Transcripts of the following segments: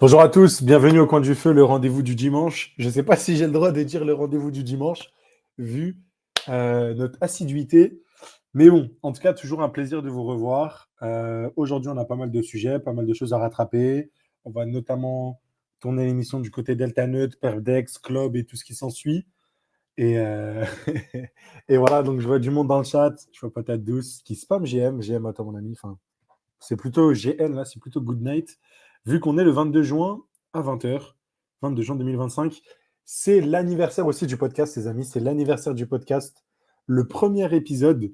Bonjour à tous, bienvenue au coin du feu, le rendez-vous du dimanche. Je ne sais pas si j'ai le droit de dire le rendez-vous du dimanche, vu notre assiduité. Mais bon, en tout cas, toujours un plaisir de vous revoir. Aujourd'hui, on a pas mal de sujets, pas mal de choses à rattraper. On va notamment tourner l'émission du côté Delta Nut, Perdex, Club et tout ce qui s'ensuit. Et, et voilà, donc je vois du monde dans le chat. Je vois Patate Douce qui spam GM. GM à toi, mon ami. Enfin, c'est plutôt GN, là, c'est plutôt Good Night. Vu qu'on est le 22 juin à 20h, 22 juin 2025, c'est l'anniversaire aussi du podcast, les amis. C'est l'anniversaire du podcast. Le premier épisode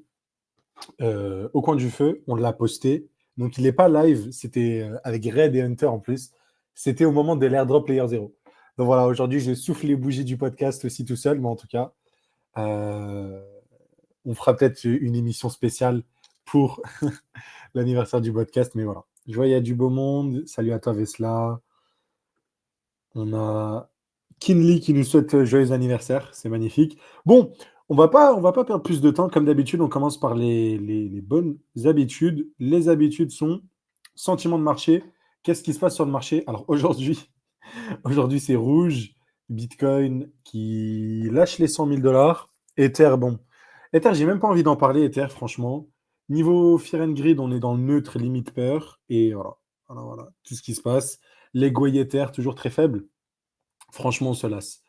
au coin du feu, on l'a posté. Donc, il n'est pas live. C'était avec Red et Hunter en plus. C'était au moment de l'airdrop Layer 0. Donc voilà, aujourd'hui, je souffle les bougies du podcast aussi tout seul, mais en tout cas, euh, on fera peut-être une émission spéciale pour l'anniversaire du podcast, mais voilà. Je vois, il y a du beau monde. Salut à toi, Vesla. On a Kinley qui nous souhaite joyeux anniversaire. C'est magnifique. Bon, on va pas perdre plus de temps. Comme d'habitude, on commence par les bonnes habitudes. Les habitudes sont sentiment de marché. Qu'est-ce qui se passe sur le marché? Alors aujourd'hui, aujourd'hui c'est rouge. Bitcoin qui lâche les 100 000 dollars. Ether, bon. Ether, j'ai même pas envie d'en parler, Ether, franchement. Niveau Fear and Greed, on est dans le neutre, limite peur. Et voilà, voilà, tout ce qui se passe. L'ego Ether, toujours très faible. Franchement, on se lasse.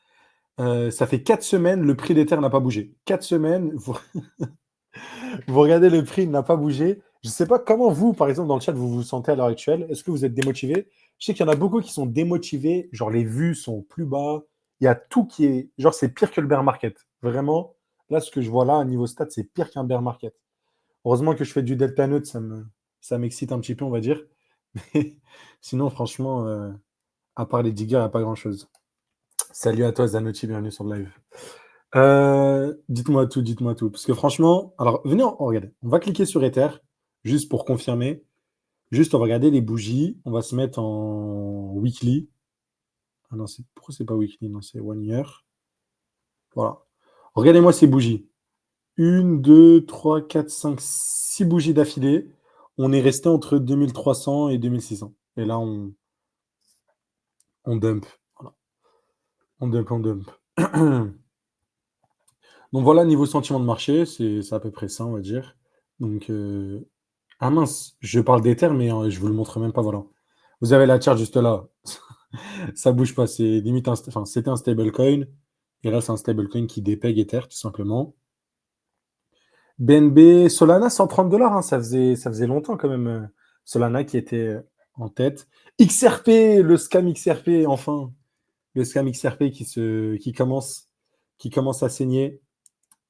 Ça fait 4 semaines, le prix d'Ether n'a pas bougé. 4 semaines, vous regardez le prix, il n'a pas bougé. Je ne sais pas comment vous, par exemple, dans le chat, vous vous sentez à l'heure actuelle. Est-ce que vous êtes démotivé? Je sais qu'il y en a beaucoup qui sont démotivés. Genre, les vues sont plus bas. Il y a tout qui est. Genre, c'est pire que le bear market. Vraiment, là, ce que je vois là, à niveau stat, c'est pire qu'un bear market. Heureusement que je fais du delta note, ça m'excite un petit peu, on va dire. Mais sinon, franchement, à part les diggers, il n'y a pas grand-chose. Salut à toi, Zanotti, bienvenue sur le live. Dites-moi tout, dites-moi tout. Parce que franchement, alors venez, regardez. On va cliquer sur Ether, juste pour confirmer. Juste, on va regarder les bougies. On va se mettre en weekly. Ah non, pourquoi c'est pas weekly? Non, c'est one year. Voilà. Regardez-moi ces bougies. Une, deux, trois, quatre, cinq, six bougies d'affilée. On est resté entre 2300 et 2600. Et là, on dump. Voilà. On dump, on dump. Donc voilà, niveau sentiment de marché, c'est à peu près ça, on va dire. Donc, ah mince, je parle d'Ether, mais je vous le montre même pas, voilà. Vous avez la chart juste là. Ça bouge pas, c'est limite enfin, c'était un stablecoin. Et là, c'est un stablecoin qui dépègue Ether, tout simplement. BNB, Solana, 130 dollars, hein, ça faisait longtemps quand même. Solana qui était en tête. XRP, le scam XRP, enfin. Le scam XRP qui commence à saigner.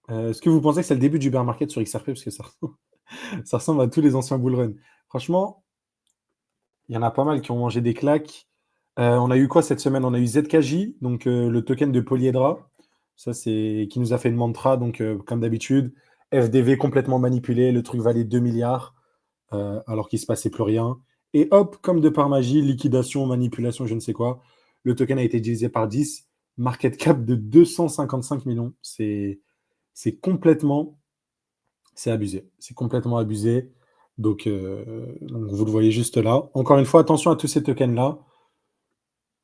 Est-ce que vous pensez que c'est le début du bear market sur XRP? Parce que ça ressemble à tous les anciens bull run. Franchement, il y en a pas mal qui ont mangé des claques. On a eu quoi cette semaine? On a eu ZKJ, donc le token de Polyhedra. Ça, c'est qui nous a fait une mantra, donc comme d'habitude. FDV complètement manipulé, le truc valait 2 milliards, alors qu'il ne se passait plus rien. Et hop, comme de par magie, liquidation, manipulation, je ne sais quoi. Le token a été divisé par 10, market cap de 255 millions. C'est complètement c'est abusé. C'est complètement abusé. Donc, vous le voyez juste là. Encore une fois, attention à tous ces tokens-là.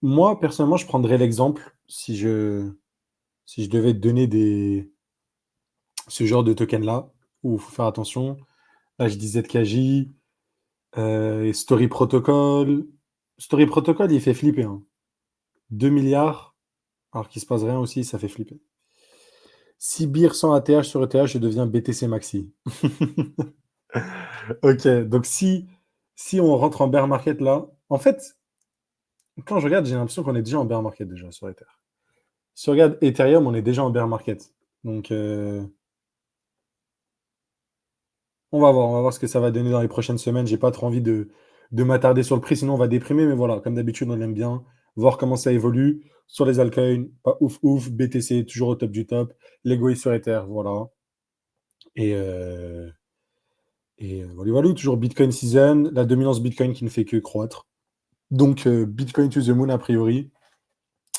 Moi, personnellement, je prendrais l'exemple si je devais donner ce genre de token-là, où il faut faire attention. Là, je dis ZKJ, et Story Protocol. Story Protocol, il fait flipper, hein. 2 milliards, alors qu'il se passe rien aussi, ça fait flipper. Si BIR sans ATH sur ETH, je deviens BTC Maxi. Ok, donc si on rentre en bear market là, en fait, quand je regarde, j'ai l'impression qu'on est déjà en bear market déjà sur Ether. Si on regarde Ethereum, on est déjà en bear market. Donc, on va voir ce que ça va donner dans les prochaines semaines. J'ai pas trop envie de m'attarder sur le prix, sinon on va déprimer. Mais voilà, comme d'habitude, on aime bien voir comment ça évolue. Sur les altcoins, pas ouf ouf. BTC, toujours au top du top. Lego est sur Ether, voilà. Et, voilà, toujours Bitcoin season. La dominance Bitcoin qui ne fait que croître. Donc, Bitcoin to the moon, a priori,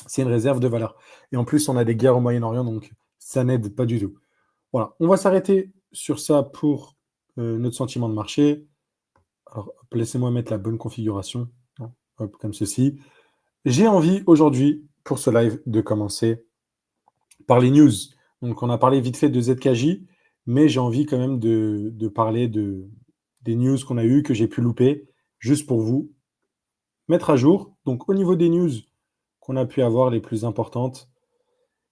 c'est une réserve de valeur. Et en plus, on a des guerres au Moyen-Orient, donc ça n'aide pas du tout. Voilà, on va s'arrêter sur ça pour notre sentiment de marché. Alors, hop, laissez-moi mettre la bonne configuration. Hein, hop, comme ceci. J'ai envie aujourd'hui, pour ce live, de commencer par les news. Donc, on a parlé vite fait de ZKJ, mais j'ai envie quand même de parler des news qu'on a eues, que j'ai pu louper, juste pour vous mettre à jour. Donc, au niveau des news qu'on a pu avoir, les plus importantes,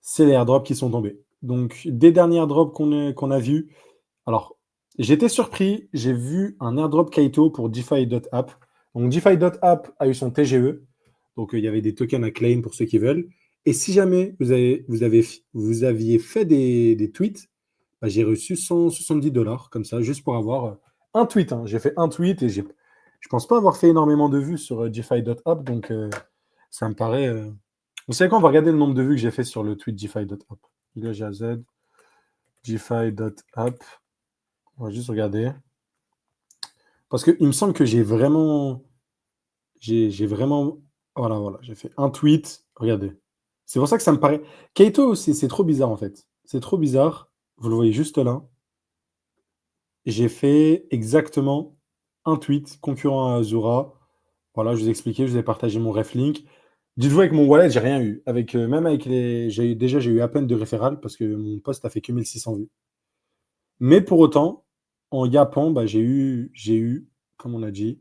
c'est les airdrops qui sont tombés. Donc, des derniers airdrops qu'on a vus. Alors, j'étais surpris, j'ai vu un airdrop Kaito pour DeFi.app. Donc, DeFi.app a eu son TGE. Donc, il y avait des tokens à claim pour ceux qui veulent. Et si jamais vous aviez fait des tweets, bah, j'ai reçu 170 dollars comme ça, juste pour avoir un tweet, hein. J'ai fait un tweet et je pense pas avoir fait énormément de vues sur DeFi.app. Donc, ça me paraît. Vous savez quoi? On va regarder le nombre de vues que j'ai fait sur le tweet DeFi.app. ILJZ, DeFi.app. On va juste regarder. Parce qu'il me semble que j'ai vraiment. J'ai vraiment. Voilà, voilà. J'ai fait un tweet. Regardez. C'est pour ça que ça me paraît. Kaito, c'est trop bizarre en fait. C'est trop bizarre. Vous le voyez juste là. J'ai fait exactement un tweet concurrent à Azura. Voilà, je vous ai expliqué, je vous ai partagé mon ref link. Dites-vous, avec mon wallet, j'ai rien eu. Même avec les. Déjà, j'ai eu à peine de référal parce que mon post a fait que 1600 vues. Mais pour autant, en yappant, bah, j'ai eu, comme on a dit,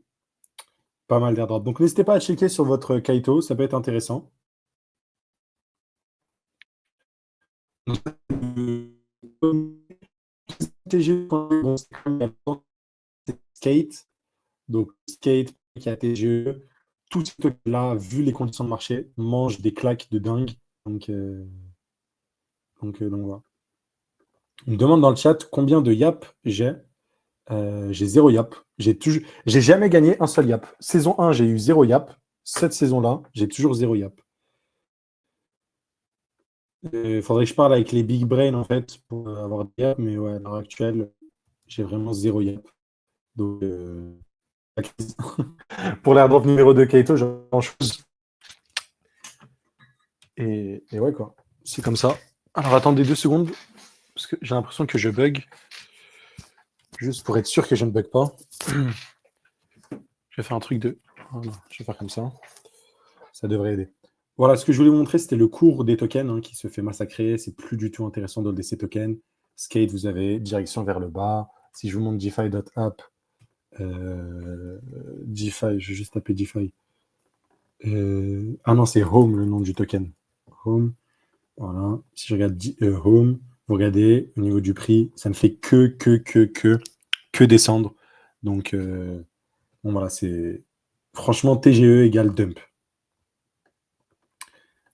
pas mal d'airdrops. Donc n'hésitez pas à checker sur votre Kaito, ça peut être intéressant. TG, bon, c'est Skate, donc Skate qui a TGE, tout ce truc-là, vu les conditions de marché, mange des claques de dingue. Donc, donc voilà. On me demande dans le chat combien de yap j'ai. J'ai zéro yap. J'ai jamais gagné un seul yap. Saison 1, j'ai eu zéro yap. Cette saison-là, j'ai toujours zéro yap. Il faudrait que je parle avec les big brains en fait pour avoir des yap, mais ouais, à l'heure actuelle, j'ai vraiment zéro yap. Donc, la crise. Pour l'airdrop numéro 2 Kaito, j'ai grand chose. Et ouais, quoi. C'est comme ça. Alors attendez 2 secondes, parce que j'ai l'impression que je bug. Juste pour être sûr que je ne bug pas. Je vais faire un truc de. Voilà, je vais faire comme ça. Ça devrait aider. Voilà, ce que je voulais vous montrer, c'était le cours des tokens hein, qui se fait massacrer. C'est plus du tout intéressant d'holder ces tokens. Skate, vous avez direction vers le bas. Si je vous montre DeFi.app, DeFi, je vais juste taper DeFi. Ah non, c'est Home le nom du token. Home, voilà. Si je regarde Home, vous regardez au niveau du prix, ça ne fait que descendre. Donc, bon voilà, c'est franchement TGE égale dump.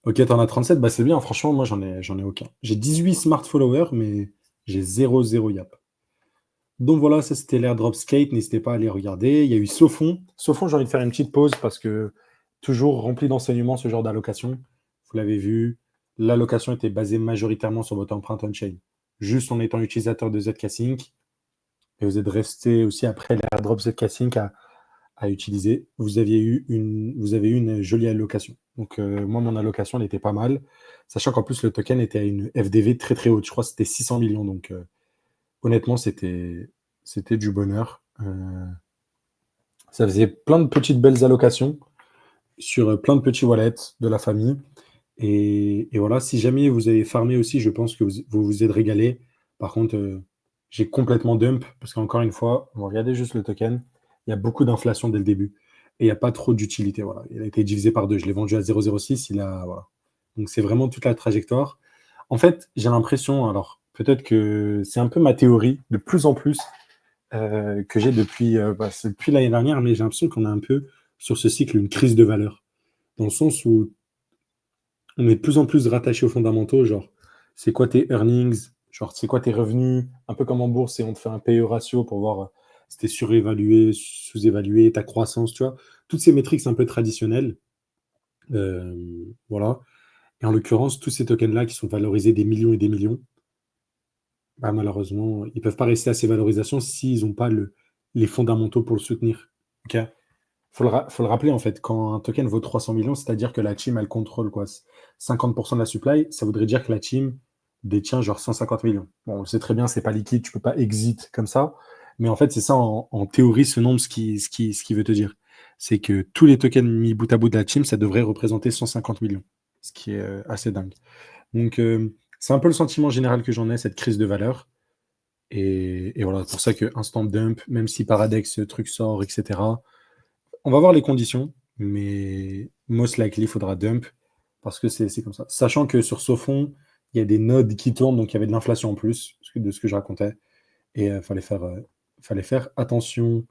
Ok, t'en as 37, bah c'est bien. Franchement, moi, j'en ai aucun. J'ai 18 smart followers, mais j'ai 0 yap. Donc voilà, ça c'était l'airdrop skate. N'hésitez pas à aller regarder. Il y a eu Sofon. Sofon, j'ai envie de faire une petite pause parce que toujours rempli d'enseignements, ce genre d'allocation. Vous l'avez vu, l'allocation était basée majoritairement sur votre empreinte on-chain. Juste en étant utilisateur de ZK-Sync. Et vous êtes resté aussi après l'airdrop ZK-Sync à utiliser, vous avez eu une jolie allocation. Donc, moi, mon allocation, elle était pas mal, sachant qu'en plus, le token était à une FDV très très haute. Je crois que c'était 600 millions. Donc, honnêtement, c'était du bonheur. Ça faisait plein de petites belles allocations sur plein de petits wallets de la famille. Et voilà, si jamais vous avez farmé aussi, je pense que vous êtes régalé. Par contre, j'ai complètement dump parce qu'encore une fois, on va regarder juste le token. Il y a beaucoup d'inflation dès le début et il n'y a pas trop d'utilité. Voilà. Il a été divisé par deux. Je l'ai vendu à 0,06. Voilà. Donc c'est vraiment toute la trajectoire. En fait, j'ai l'impression, alors peut-être que c'est un peu ma théorie, de plus en plus que j'ai c'est depuis l'année dernière, mais j'ai l'impression qu'on a un peu sur ce cycle une crise de valeur. Dans le sens où on est de plus en plus rattaché aux fondamentaux, genre, c'est quoi tes earnings, genre, c'est quoi tes revenus, un peu comme en bourse, et on te fait un PE ratio pour voir si t'es surévalué, sous-évalué, ta croissance, tu vois. Toutes ces métriques un peu traditionnelles. Voilà. Et en l'occurrence, tous ces tokens-là qui sont valorisés des millions et des millions, bah, malheureusement, ils ne peuvent pas rester à ces valorisations s'ils n'ont pas les fondamentaux pour le soutenir. Ok. Faut le rappeler, en fait, quand un token vaut 300 millions, c'est-à-dire que la team, elle contrôle quoi, 50% de la supply, ça voudrait dire que la team détient genre 150 millions. Bon, on le sait très bien, c'est pas liquide, tu peux pas exit comme ça, mais en fait, c'est ça en théorie, ce nombre, ce qui veut te dire. c'est que tous les tokens mis bout à bout de la team, ça devrait représenter 150 millions, ce qui est assez dingue. Donc, c'est un peu le sentiment général que j'en ai, cette crise de valeur. Et voilà, c'est pour ça que instant dump, même si Paradex, ce truc sort, etc., on va voir les conditions, mais most likely, il faudra dump parce que c'est comme ça. Sachant que sur Sofon, il y a des nodes qui tournent, donc il y avait de l'inflation en plus de ce que je racontais. Et il fallait faire attention.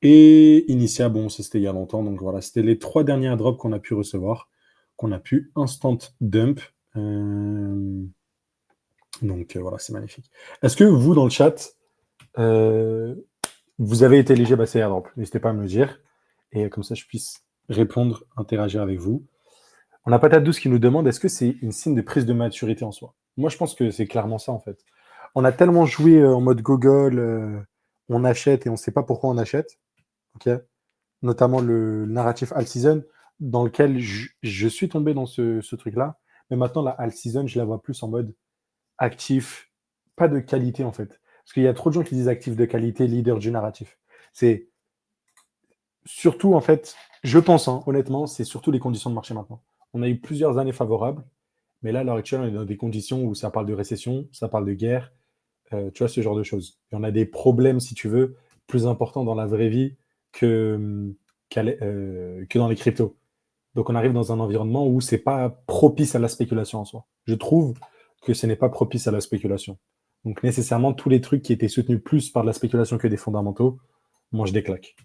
Et Initia, bon, ça c'était il y a longtemps. Donc voilà, c'était les 3 dernières drops qu'on a pu recevoir, qu'on a pu instant dump. Euh, donc voilà, c'est magnifique. Est-ce que vous, dans le chat, euh, vous avez été éligible à ces airdrops? N'hésitez pas à me le dire. Et comme ça, je puisse répondre, interagir avec vous. On a Patate Douce qui nous demande est-ce que c'est une signe de prise de maturité en soi? Moi, je pense que c'est clairement ça, en fait. On a tellement joué en mode gogol, on achète et on ne sait pas pourquoi on achète. Ok, notamment le narratif All Season, dans lequel je suis tombé dans ce truc-là. Mais maintenant, la All Season, je la vois plus en mode actif, pas de qualité en fait. Parce qu'il y a trop de gens qui disent actif de qualité, leader du narratif. C'est surtout, en fait, je pense, hein, honnêtement, c'est surtout les conditions de marché maintenant. On a eu plusieurs années favorables, mais là, à l'heure actuelle, on est dans des conditions où ça parle de récession, ça parle de guerre, tu vois, ce genre de choses. Et on a des problèmes, si tu veux, plus importants dans la vraie vie que, que dans les cryptos. Donc on arrive dans un environnement où c'est pas propice à la spéculation en soi. Je trouve que ce n'est pas propice à la spéculation. Donc nécessairement, tous les trucs qui étaient soutenus plus par de la spéculation que des fondamentaux, moi je déclaque.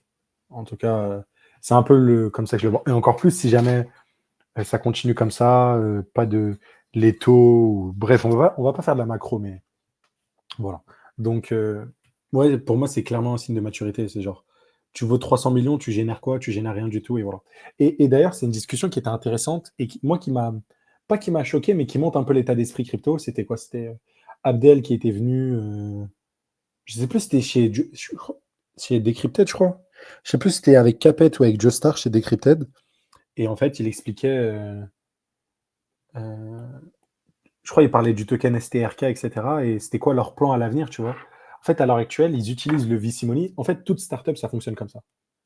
En tout cas, c'est un peu comme ça que je le vois. Et encore plus si jamais ça continue comme ça, pas de les taux, bref, on va pas faire de la macro, mais voilà. Donc, ouais, pour moi, c'est clairement un signe de maturité. C'est genre, tu vaux 300 millions, tu génères quoi? Tu génères rien du tout, et voilà. Et d'ailleurs, c'est une discussion qui était intéressante et moi pas qui m'a choqué, mais qui montre un peu l'état d'esprit crypto. C'était quoi? C'était Abdel qui était venu, je sais plus, c'était chez Decrypted, je crois. Je sais plus si c'était avec Capet ou avec Joestar chez Decrypted. Et en fait, il expliquait, euh, je crois, qu'il parlait du token STRK, etc. Et c'était quoi leur plan à l'avenir, tu vois. En fait, à l'heure actuelle, ils utilisent le VC Money. En fait, toute startup, ça fonctionne comme ça.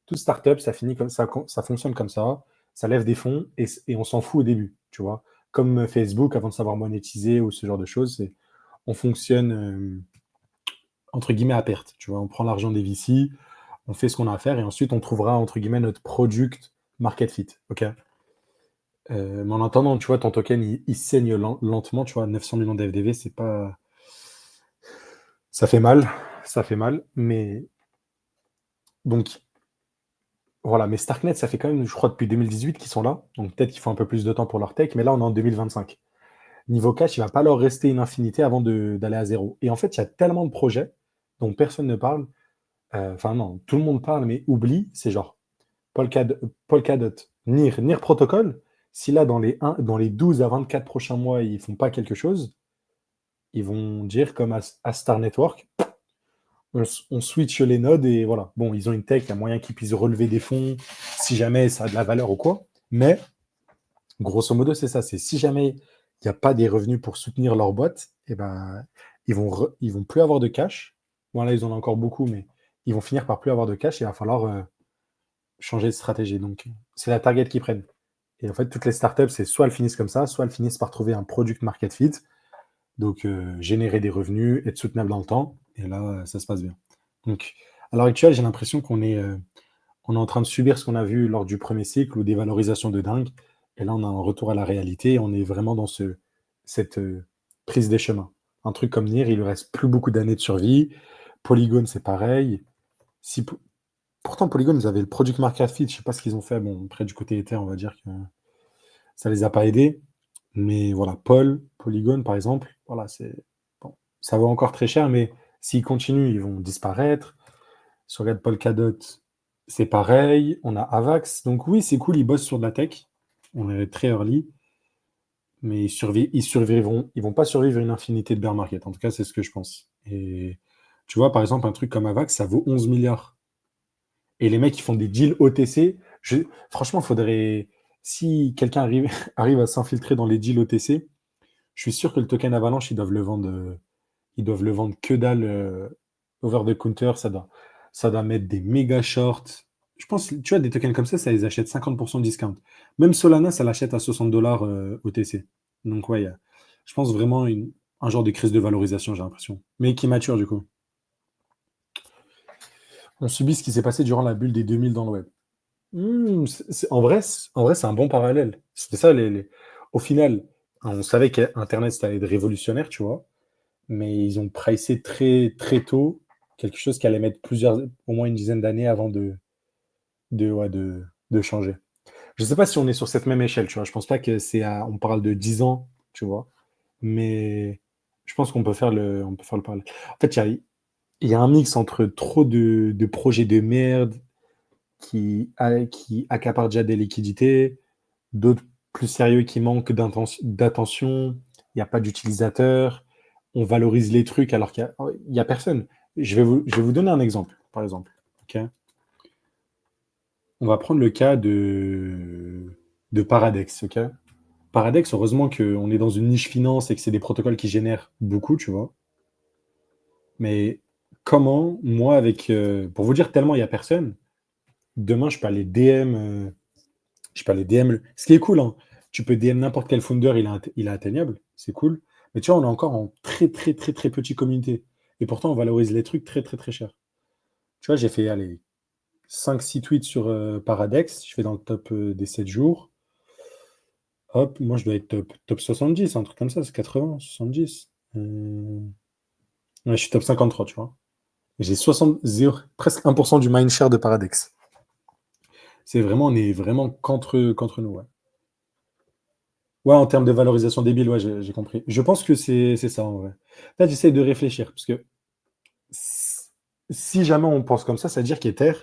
Toute startup, ça finit comme ça fonctionne comme ça lève des fonds et on s'en fout au début, tu vois. Comme Facebook, avant de savoir monétiser ou ce genre de choses, on fonctionne entre guillemets à perte, tu vois. On prend l'argent des VC, on fait ce qu'on a à faire et ensuite on trouvera entre guillemets notre product market fit, ok. Mais en attendant, tu vois, ton token, il saigne lentement, tu vois, 900 millions d'FDV, c'est pas. Ça fait mal, ça fait mal, mais donc voilà, mais Starknet, ça fait quand même, je crois, depuis 2018 qu'ils sont là, donc peut-être qu'il faut un peu plus de temps pour leur tech, mais là, on est en 2025. Niveau cash, il va pas leur rester une infinité avant d'aller à zéro. Et en fait, il y a tellement de projets dont personne ne parle, enfin non, tout le monde parle, mais oublie, c'est genre Polkadot, NIR Protocol, si là, dans les 12 à 24 prochains mois, ils font pas quelque chose, ils vont dire comme à Star Network, on switch les nodes et voilà. Bon, ils ont une tech, il y a moyen qu'ils puissent relever des fonds si jamais ça a de la valeur ou quoi. Mais grosso modo, c'est ça. C'est si jamais il n'y a pas des revenus pour soutenir leur boîte, et ben, ils vont plus avoir de cash. Bon, là, ils en ont encore beaucoup, mais ils vont finir par plus avoir de cash et il va falloir changer de stratégie. Donc, c'est la target qu'ils prennent. Et en fait, toutes les startups, c'est soit elles finissent comme ça, soit elles finissent par trouver un product market fit, donc générer des revenus, être soutenable dans le temps. Et là, ça se passe bien. Donc, à l'heure actuelle, j'ai l'impression on est en train de subir ce qu'on a vu lors du premier cycle ou des valorisations de dingue. Et là, on a un retour à la réalité et on est vraiment dans cette prise des chemins. Un truc comme NIR, il lui reste plus beaucoup d'années de survie. Polygon, c'est pareil. Si, pourtant, Polygon, ils avaient le product market fit. Je sais pas ce qu'ils ont fait. Bon, près du côté Ether, on va dire que ça les a pas aidés. Mais voilà, Polygon, par exemple, voilà, bon, ça vaut encore très cher, mais s'ils continuent, ils vont disparaître. Si on regarde Polkadot, c'est pareil. On a Avax. Donc oui, c'est cool, ils bossent sur de la tech. On est très early, mais ils survivront. Ils vont pas survivre à une infinité de bear market. En tout cas, c'est ce que je pense. Et tu vois, par exemple, un truc comme Avax, ça vaut 11 milliards. Et les mecs, ils font des deals OTC. Franchement, il faudrait. Si quelqu'un arrive à s'infiltrer dans les deals OTC, je suis sûr que le token Avalanche, ils doivent le vendre que dalle over the counter. Ça doit mettre des méga shorts. je pense, tu vois, des tokens comme ça les achète 50% de discount. Même Solana, ça l'achète à 60 dollars OTC. Donc, ouais, je pense vraiment un genre de crise de valorisation, j'ai l'impression. Mais qui mature, du coup. On subit ce qui s'est passé durant la bulle des 2000 dans le web. En vrai, c'est un bon parallèle. C'était ça, au final, on savait qu'Internet, c'était allait être révolutionnaire, tu vois. Mais ils ont pricé très, très tôt quelque chose qui allait mettre au moins une dizaine d'années avant ouais, de changer. Je ne sais pas si on est sur cette même échelle, tu vois. Je pense pas que on parle de 10 ans, tu vois. Mais je pense qu'on peut faire le parallèle. En fait, il y a un mix entre trop de projets de merde qui accaparent déjà des liquidités, d'autres plus sérieux qui manquent d'attention, il n'y a pas d'utilisateurs, on valorise les trucs alors qu'il y a personne. Je vais vous donner un exemple, par exemple. Ok. On va prendre le cas de Paradex. Ok. Paradex, heureusement qu'on est dans une niche finance et que c'est des protocoles qui génèrent beaucoup, tu vois. Mais comment, moi, pour vous dire tellement il n'y a personne, demain je peux aller DM. Je peux aller DM. Ce qui est cool, hein, tu peux DM n'importe quel founder, il est atteignable, c'est cool. Mais tu vois, on est encore en très, très, très, très petite communauté. Et pourtant, on valorise les trucs très, très, très cher. Tu vois, j'ai fait, allez, 5-6 tweets sur Paradex. Je fais dans le top des 7 jours. Hop, moi, je dois être top 70, un truc comme ça, c'est 80, 70. Ouais, je suis top 53, tu vois. J'ai presque 1% du mindshare de Paradex. On est vraiment contre nous, ouais. Ouais, en termes de valorisation débile, ouais, j'ai compris. Je pense que c'est ça, en vrai. Là, j'essaie de réfléchir, parce que s- si jamais on pense comme ça veut dire qu'Ether,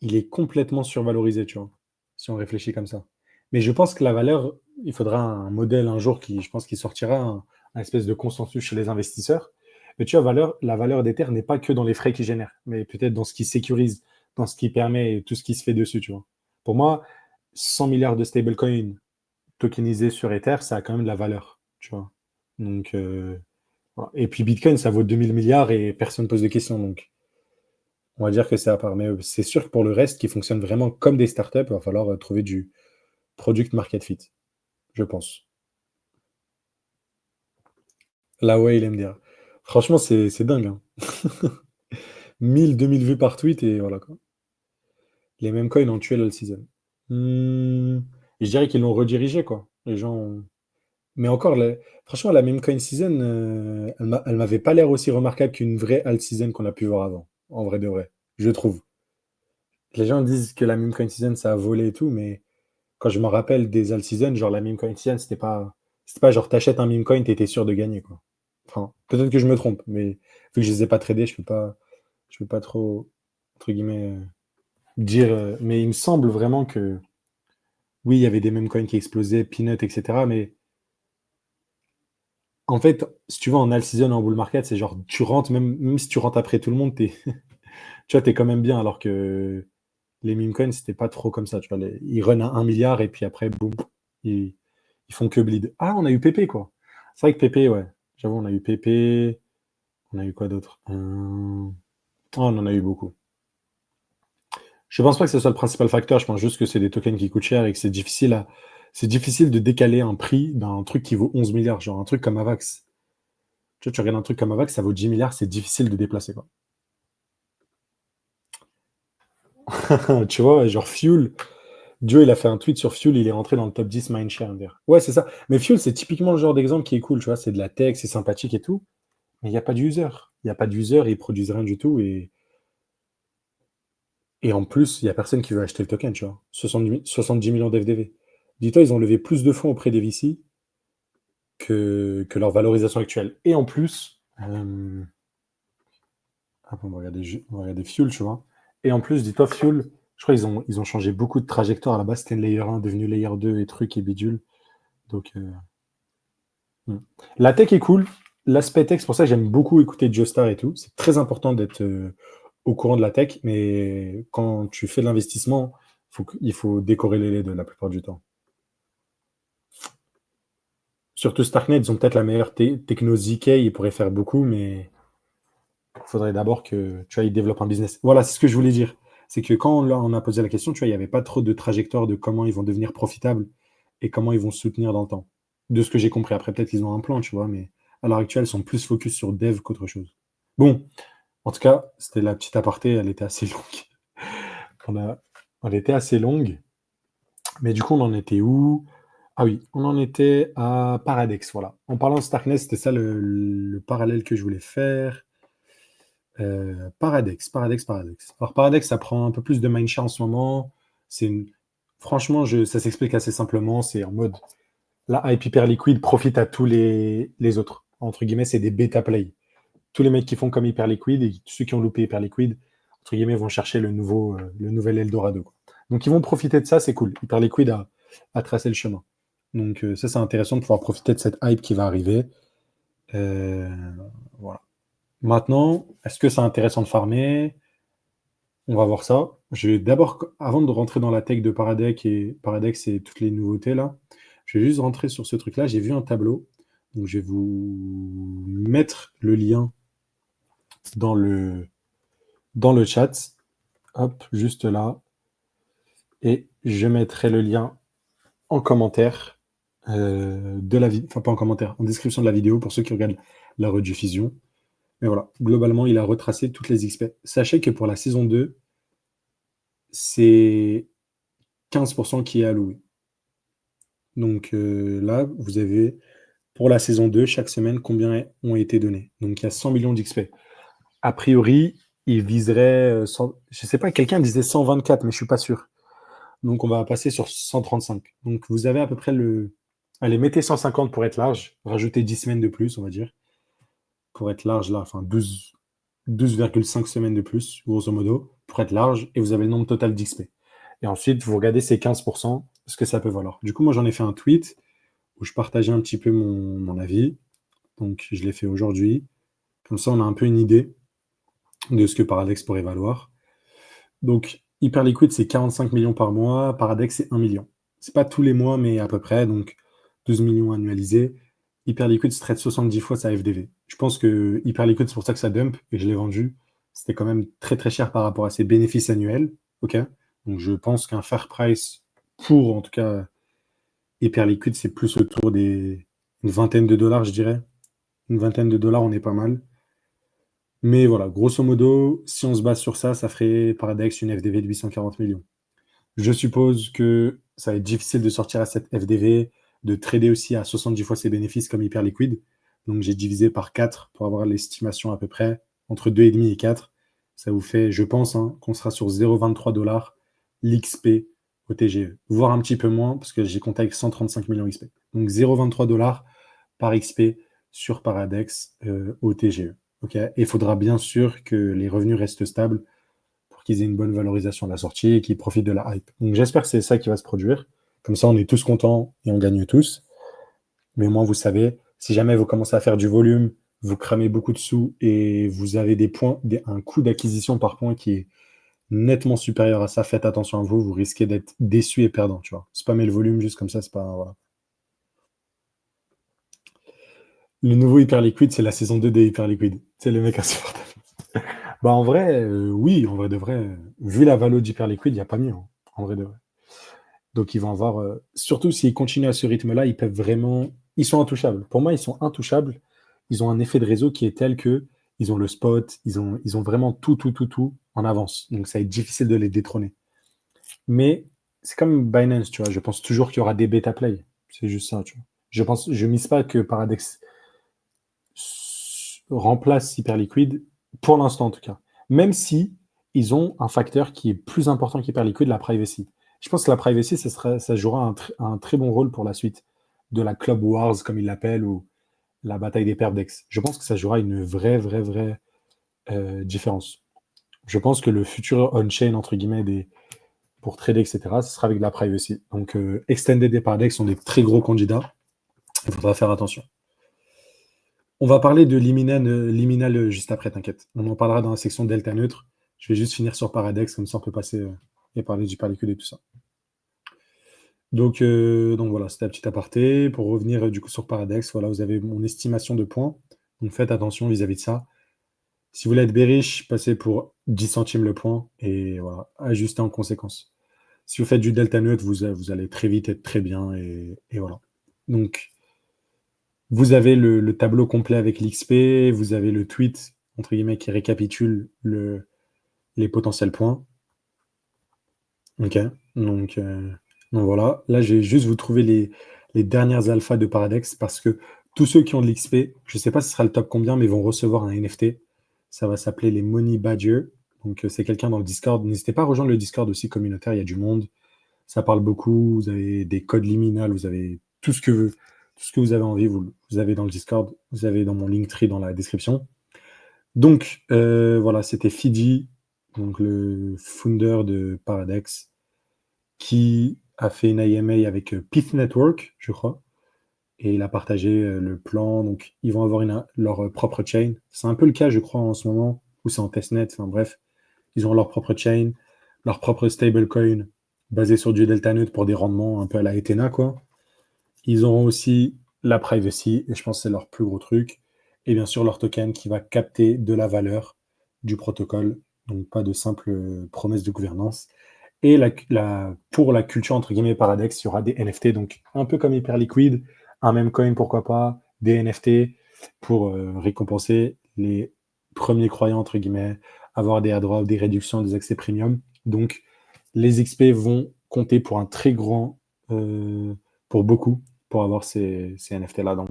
il est complètement survalorisé, tu vois, si on réfléchit comme ça. Mais je pense que la valeur, il faudra un modèle un jour je pense, qui sortira un espèce de consensus chez les investisseurs. Mais tu vois, la valeur d'Ether n'est pas que dans les frais qu'il génère, mais peut-être dans ce qui sécurise, dans ce qui permet et tout ce qui se fait dessus, tu vois. Pour moi, 100 milliards de stablecoins tokenisé sur Ether, ça a quand même de la valeur, tu vois. Donc, voilà. Et puis Bitcoin, ça vaut 2000 milliards et personne ne pose de questions. Donc, on va dire que c'est à part. Mais c'est sûr que pour le reste, qui fonctionne vraiment comme des startups, il va falloir trouver du product market fit, je pense. Là, ouais, il aime dire. Franchement, c'est dingue, hein. 1000, 2000 vues par tweet et voilà quoi. Les mêmes coins ont tué l'all-season. Et je dirais qu'ils l'ont redirigé, quoi. Les gens Mais encore, franchement, la meme coin season, elle m'avait pas l'air aussi remarquable qu'une vraie alt season qu'on a pu voir avant. En vrai de vrai, je trouve. Les gens disent que la meme coin season, ça a volé et tout, mais quand je me rappelle des alt season, genre la meme coin season, c'était pas genre t'achètes un meme coin, t'étais sûr de gagner, quoi. Enfin, peut-être que je me trompe, mais vu que je les ai pas tradés, je peux pas trop, entre guillemets, dire. Mais il me semble vraiment que, oui, il y avait des meme coins qui explosaient, Peanut, etc. Mais en fait, si tu vas en all season, en bull market, c'est genre, tu rentres, même si tu rentres après tout le monde, tu vois, t'es quand même bien, alors que les meme coins, c'était pas trop comme ça, tu vois. Ils run à 1 milliard et puis après, boum, ils, ils font que bleed. Ah, on a eu Pépé, quoi. C'est vrai que Pépé, ouais. J'avoue, on a eu Pépé. On a eu quoi d'autre? Oh, on en a eu beaucoup. Je pense pas que ce soit le principal facteur, je pense juste que c'est des tokens qui coûtent cher et que c'est difficile de décaler un prix d'un truc qui vaut 11 milliards, genre un truc comme Avax. Tu vois, tu regardes un truc comme Avax, ça vaut 10 milliards, c'est difficile de déplacer, quoi. Tu vois, genre Fuel, Joe, il a fait un tweet sur Fuel, il est rentré dans le top 10 mindshare. Ouais, c'est ça. Mais Fuel, c'est typiquement le genre d'exemple qui est cool, tu vois, c'est de la tech, c'est sympathique et tout, mais il n'y a pas de user. Il n'y a pas de user, ils produisent rien du tout, et en plus, il n'y a personne qui veut acheter le token, tu vois. 70 millions d'FDV. Dis-toi, ils ont levé plus de fonds auprès des VC que leur valorisation actuelle. Et en plus, on va regarder Fuel, tu vois. Et en plus, dis-toi, Fuel, je crois qu'ils ont changé beaucoup de trajectoire. À la base, c'était une layer 1, devenu layer 2 et trucs et bidule. Donc, la tech est cool. L'aspect tech, c'est pour ça que j'aime beaucoup écouter Joestar et tout. C'est très important d'être au courant de la tech, mais quand tu fais de l'investissement, il faut décorréler les deux la plupart du temps. Surtout Starknet, ils ont peut-être la meilleure techno ZK, ils pourraient faire beaucoup, mais il faudrait d'abord que tu vois, ils développent un business. Voilà, c'est ce que je voulais dire. c'est que quand on a posé la question, tu vois, il n'y avait pas trop de trajectoire de comment ils vont devenir profitables et comment ils vont se soutenir dans le temps. De ce que j'ai compris. Après, peut-être qu'ils ont un plan, tu vois, mais à l'heure actuelle, ils sont plus focus sur dev qu'autre chose. Bon, en tout cas, c'était la petite aparté, elle était assez longue. On a... Elle était assez longue, mais du coup, on en était où? Ah oui, on en était à Paradex, voilà. En parlant de Starkness, c'était ça le parallèle que je voulais faire. Paradex. Alors Paradex, ça prend un peu plus de mindshare en ce moment. C'est une... Franchement, ça s'explique assez simplement. C'est en mode, la hype hyper liquide profite à tous les autres. Entre guillemets, c'est des bêta play. Tous les mecs qui font comme hyper liquide et ceux qui ont loupé hyper liquide, entre guillemets, vont chercher le nouvel Eldorado, quoi. Donc ils vont profiter de ça, c'est cool. Hyper liquide a tracé le chemin. Donc ça, c'est intéressant de pouvoir profiter de cette hype qui va arriver. Euh, voilà. Maintenant, est-ce que c'est intéressant de farmer? On va voir ça. Je vais d'abord, avant de rentrer dans la tech de Paradex et toutes les nouveautés là, je vais juste rentrer sur ce truc-là. J'ai vu un tableau. Donc je vais vous mettre le lien dans le chat. Hop, juste là. Et je mettrai le lien en commentaire de la vidéo. Enfin, pas en commentaire, en description de la vidéo pour ceux qui regardent la rediffusion. Mais voilà, globalement, il a retracé toutes les XP. Sachez que pour la saison 2, c'est 15% qui est alloué. Donc là, vous avez pour la saison 2, chaque semaine, combien ont été donnés. Donc il y a 100 millions d'XP. A priori, il viserait, je ne sais pas, quelqu'un disait 124, mais je ne suis pas sûr. Donc on va passer sur 135. Donc vous avez à peu près Allez, mettez 150 pour être large, rajoutez 10 semaines de plus, on va dire. Pour être large là, enfin 12,5 semaines de plus, grosso modo, pour être large, et vous avez le nombre total d'XP. Et ensuite, vous regardez ces 15%, ce que ça peut valoir. Du coup, moi, j'en ai fait un tweet où je partageais un petit peu mon avis. Donc, je l'ai fait aujourd'hui. Comme ça, on a un peu une idée de ce que Paradex pourrait valoir. Donc, Hyperliquid, c'est 45 millions par mois. Paradex, c'est 1 million. C'est pas tous les mois, mais à peu près. Donc, 12 millions annualisés. Hyperliquid se traite 70 fois sa FDV. Je pense que Hyperliquid, c'est pour ça que ça dump et je l'ai vendu. C'était quand même très très cher par rapport à ses bénéfices annuels. Ok. Donc, je pense qu'un fair price pour, en tout cas, Hyperliquid, c'est plus autour des une vingtaine de dollars, je dirais. Une vingtaine de dollars, on est pas mal. Mais voilà, grosso modo, si on se base sur ça, ça ferait Paradex une FDV de 840 millions. Je suppose que ça va être difficile de sortir à cette FDV, de trader aussi à 70 fois ses bénéfices comme Hyperliquid. Donc j'ai divisé par 4 pour avoir l'estimation à peu près entre 2,5 et 4. Ça vous fait, je pense, hein, qu'on sera sur 0,23 dollars l'XP au TGE. Voire un petit peu moins, parce que j'ai compté avec 135 millions XP. Donc 0,23 dollars par XP sur Paradex au TGE. Ok. Et il faudra bien sûr que les revenus restent stables pour qu'ils aient une bonne valorisation à la sortie et qu'ils profitent de la hype. Donc j'espère que c'est ça qui va se produire. Comme ça, on est tous contents et on gagne tous. Mais au moins, vous savez, si jamais vous commencez à faire du volume, vous cramez beaucoup de sous et vous avez des points, un coût d'acquisition par point qui est nettement supérieur à ça, faites attention à vous, vous risquez d'être déçu et perdant, tu vois. Spammer le volume juste comme ça, c'est pas... Voilà. Le nouveau Hyper Liquide, c'est la saison 2 des Hyper Liquide. C'est le mec insupportable. Bah en vrai, oui, en vrai de vrai, vu la valo d'Hyper Liquide, il n'y a pas mieux, hein, en vrai de vrai. Donc ils vont avoir, surtout s'ils continuent à ce rythme-là, ils peuvent vraiment, ils sont intouchables. Pour moi, ils sont intouchables. Ils ont un effet de réseau qui est tel que ils ont le spot, ils ont vraiment tout en avance. Donc ça va être difficile de les détrôner. Mais c'est comme Binance, tu vois. Je pense toujours qu'il y aura des bêta play. C'est juste ça, tu vois. Je mise pas que Paradex remplace Hyperliquid, pour l'instant en tout cas. Même si ils ont un facteur qui est plus important qu'Hyperliquid, la privacy. Je pense que la privacy, ça jouera un très bon rôle pour la suite de la Club Wars, comme ils l'appellent, ou la bataille des paires d'ex. Je pense que ça jouera une vraie différence. Je pense que le futur on-chain, entre guillemets, pour trader, etc., ce sera avec de la privacy. Donc, Extended et Pardex sont des très gros candidats. Il faudra faire attention. On va parler de Liminal juste après, t'inquiète. On en parlera dans la section Delta Neutre. Je vais juste finir sur Paradex, comme ça on peut passer et parler du Hyperliquid et tout ça. Donc voilà, c'était un petit aparté. Pour revenir du coup sur Paradex, voilà, vous avez mon estimation de points. Donc faites attention vis-à-vis de ça. Si vous voulez être bearish, passez pour 10 centimes le point et voilà, ajustez en conséquence. Si vous faites du delta neutre, vous allez très vite être très bien et voilà. Donc, vous avez le tableau complet avec l'XP, vous avez le tweet, entre guillemets, qui récapitule les potentiels points. Ok, donc, euh, donc voilà. Là, je vais juste vous trouver les dernières alphas de Paradex parce que tous ceux qui ont de l'XP, je ne sais pas si ce sera le top combien, mais vont recevoir un NFT. Ça va s'appeler les Money Badger. Donc, c'est quelqu'un dans le Discord. N'hésitez pas à rejoindre le Discord aussi communautaire, il y a du monde. Ça parle beaucoup. Vous avez des codes liminales, vous avez tout ce que vous avez envie, vous avez dans le Discord, vous avez dans mon Linktree dans la description. Donc, voilà, c'était Fiji, donc le founder de Paradex qui a fait une IMA avec Pith Network, je crois, et il a partagé le plan. Donc, ils vont avoir leur propre chain. C'est un peu le cas, je crois, en ce moment, où c'est en testnet. Enfin, bref, ils ont leur propre chain, leur propre stablecoin basé sur du Delta Nut pour des rendements un peu à la Ethena, quoi. Ils auront aussi la privacy, et je pense que c'est leur plus gros truc. Et bien sûr, leur token qui va capter de la valeur du protocole. Donc, pas de simple promesse de gouvernance. Et pour la culture, entre guillemets, Paradex, il y aura des NFT, donc un peu comme Hyperliquid, un même coin, pourquoi pas, des NFT pour récompenser les premiers croyants, entre guillemets, avoir des airdrops, des réductions, des accès premium. Donc, les XP vont compter pour un très grand, pour beaucoup, pour avoir ces NFT-là. Donc,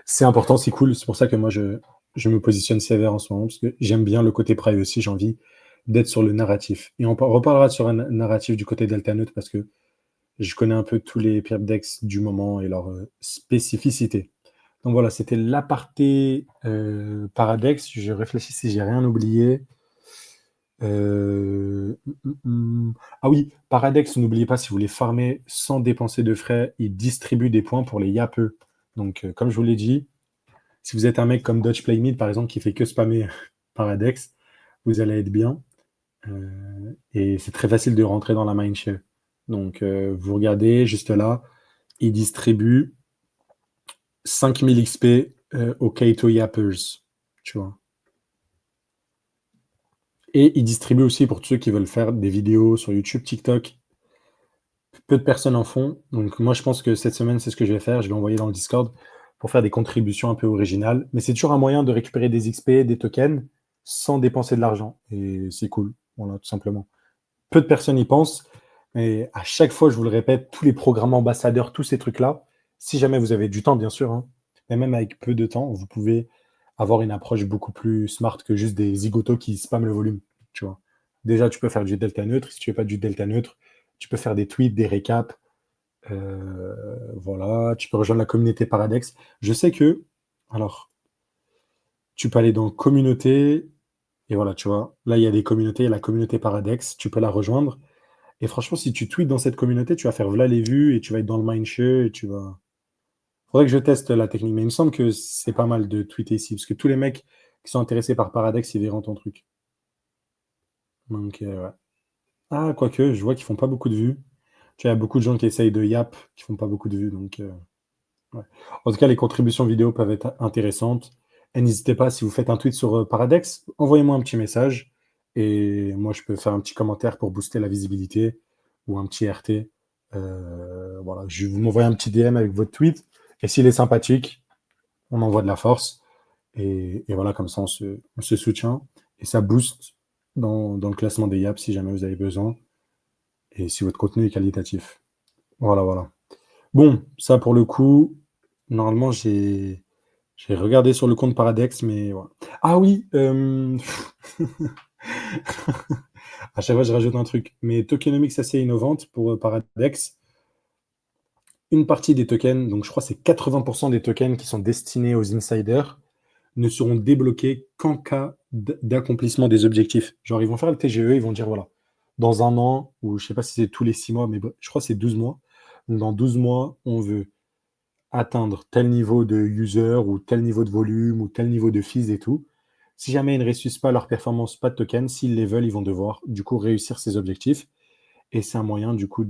c'est important, c'est cool. C'est pour ça que moi, je me positionne sévère en ce moment, parce que j'aime bien le côté privacy, j'ai envie d'être sur le narratif. Et on reparlera sur un narratif du côté d'Altanote, parce que je connais un peu tous les Pirpdex du moment et leurs spécificités. Donc voilà, c'était l'aparté Paradex. Je réfléchis si j'ai rien oublié. Euh, Ah oui, Paradex, n'oubliez pas, si vous voulez farmer sans dépenser de frais, il distribue des points pour les yapeux. Donc, comme je vous l'ai dit, si vous êtes un mec comme Dodge Playmid, par exemple, qui fait que spammer Paradex, vous allez être bien. Et c'est très facile de rentrer dans la mindshare. Donc, vous regardez juste là, il distribue 5000 XP aux Kaito Yappers. Tu vois. Et il distribue aussi pour tous ceux qui veulent faire des vidéos sur YouTube, TikTok. Peu de personnes en font. Donc, moi, je pense que cette semaine, c'est ce que je vais faire. Je vais envoyer dans le Discord pour faire des contributions un peu originales. Mais c'est toujours un moyen de récupérer des XP, des tokens, sans dépenser de l'argent. Et c'est cool. Voilà, tout simplement. Peu de personnes y pensent, mais à chaque fois, je vous le répète, tous les programmes ambassadeurs, tous ces trucs-là, si jamais vous avez du temps, bien sûr, hein, mais même avec peu de temps, vous pouvez avoir une approche beaucoup plus smart que juste des zigotos qui spamment le volume, tu vois. Déjà, tu peux faire du delta neutre. Si tu fais pas du delta neutre, tu peux faire des tweets, des récaps. Voilà, tu peux rejoindre la communauté Paradex. Je sais que, alors, tu peux aller dans communauté, et voilà, tu vois, là, il y a des communautés, il y a la communauté Paradex, tu peux la rejoindre. Et franchement, si tu tweets dans cette communauté, tu vas faire voilà les vues et tu vas être dans le mindshare et tu vas. Faudrait que je teste la technique, mais il me semble que c'est pas mal de tweeter ici, parce que tous les mecs qui sont intéressés par Paradex, ils verront ton truc. Donc, ouais. Ah, quoique, je vois qu'ils font pas beaucoup de vues. Tu vois, il y a beaucoup de gens qui essayent de yap, qui font pas beaucoup de vues, donc, ouais. En tout cas, les contributions vidéo peuvent être intéressantes. Et n'hésitez pas, si vous faites un tweet sur Paradex, envoyez-moi un petit message. Et moi, je peux faire un petit commentaire pour booster la visibilité ou un petit RT. Voilà, vous m'envoyez un petit DM avec votre tweet. Et s'il est sympathique, on envoie de la force. Et voilà, comme ça, on se soutient. Et ça booste dans le classement des YAP si jamais vous avez besoin. Et si votre contenu est qualitatif. Voilà, voilà. Bon, ça pour le coup, normalement, j'ai regardé sur le compte Paradex, mais voilà. Ah oui, à chaque fois je rajoute un truc. Mais tokenomics assez innovante pour Paradex. Une partie des tokens, donc je crois que c'est 80% des tokens qui sont destinés aux insiders, ne seront débloqués qu'en cas d'accomplissement des objectifs. Genre, ils vont faire le TGE, ils vont dire, voilà, dans un an, ou je sais pas si c'est tous les 6 mois, mais je crois que c'est 12 mois. Donc, dans 12 mois, on veut atteindre tel niveau de user, ou tel niveau de volume, ou tel niveau de fees et tout. Si jamais ils ne réussissent pas leur performance, pas de token, s'ils les veulent, ils vont devoir du coup réussir ces objectifs. Et c'est un moyen du coup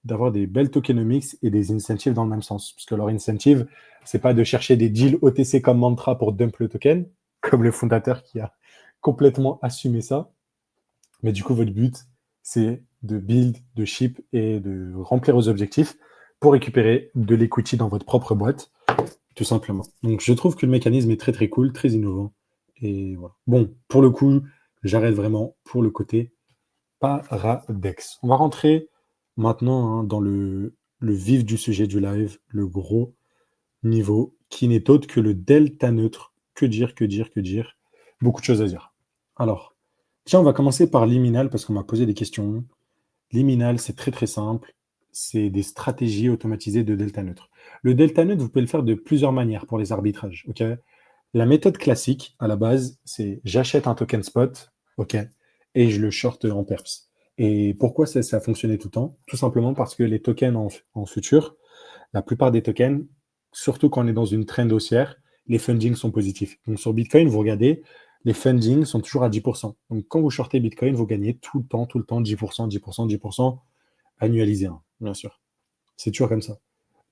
d'avoir des belles tokenomics et des incentives dans le même sens. Parce que leur incentive, c'est pas de chercher des deals OTC comme mantra pour dump le token, comme le fondateur qui a complètement assumé ça. Mais du coup, votre but, c'est de build, de ship et de remplir vos objectifs pour récupérer de l'equity dans votre propre boîte, tout simplement. Donc, je trouve que le mécanisme est très très cool, très innovant. Et voilà. Bon, pour le coup, j'arrête vraiment pour le côté Paradex. On va rentrer maintenant, hein, dans le vif du sujet du live, le gros niveau, qui n'est autre que le delta neutre. Que dire, que dire, que dire? Beaucoup de choses à dire. Alors, tiens, on va commencer par liminal parce qu'on m'a posé des questions. Liminal, c'est très très simple. C'est des stratégies automatisées de delta neutre. Le delta neutre, vous pouvez le faire de plusieurs manières pour les arbitrages. Ok. La méthode classique, à la base, c'est j'achète un token spot, ok, et je le short en perps. Et pourquoi ça a fonctionné tout le temps? Tout simplement parce que les tokens en futur, la plupart des tokens, surtout quand on est dans une trend haussière, les fundings sont positifs. Donc sur Bitcoin, vous regardez, les fundings sont toujours à 10%. Donc quand vous shortez Bitcoin, vous gagnez tout le temps 10%, 10%, 10% annualisé, hein, bien sûr. C'est toujours comme ça.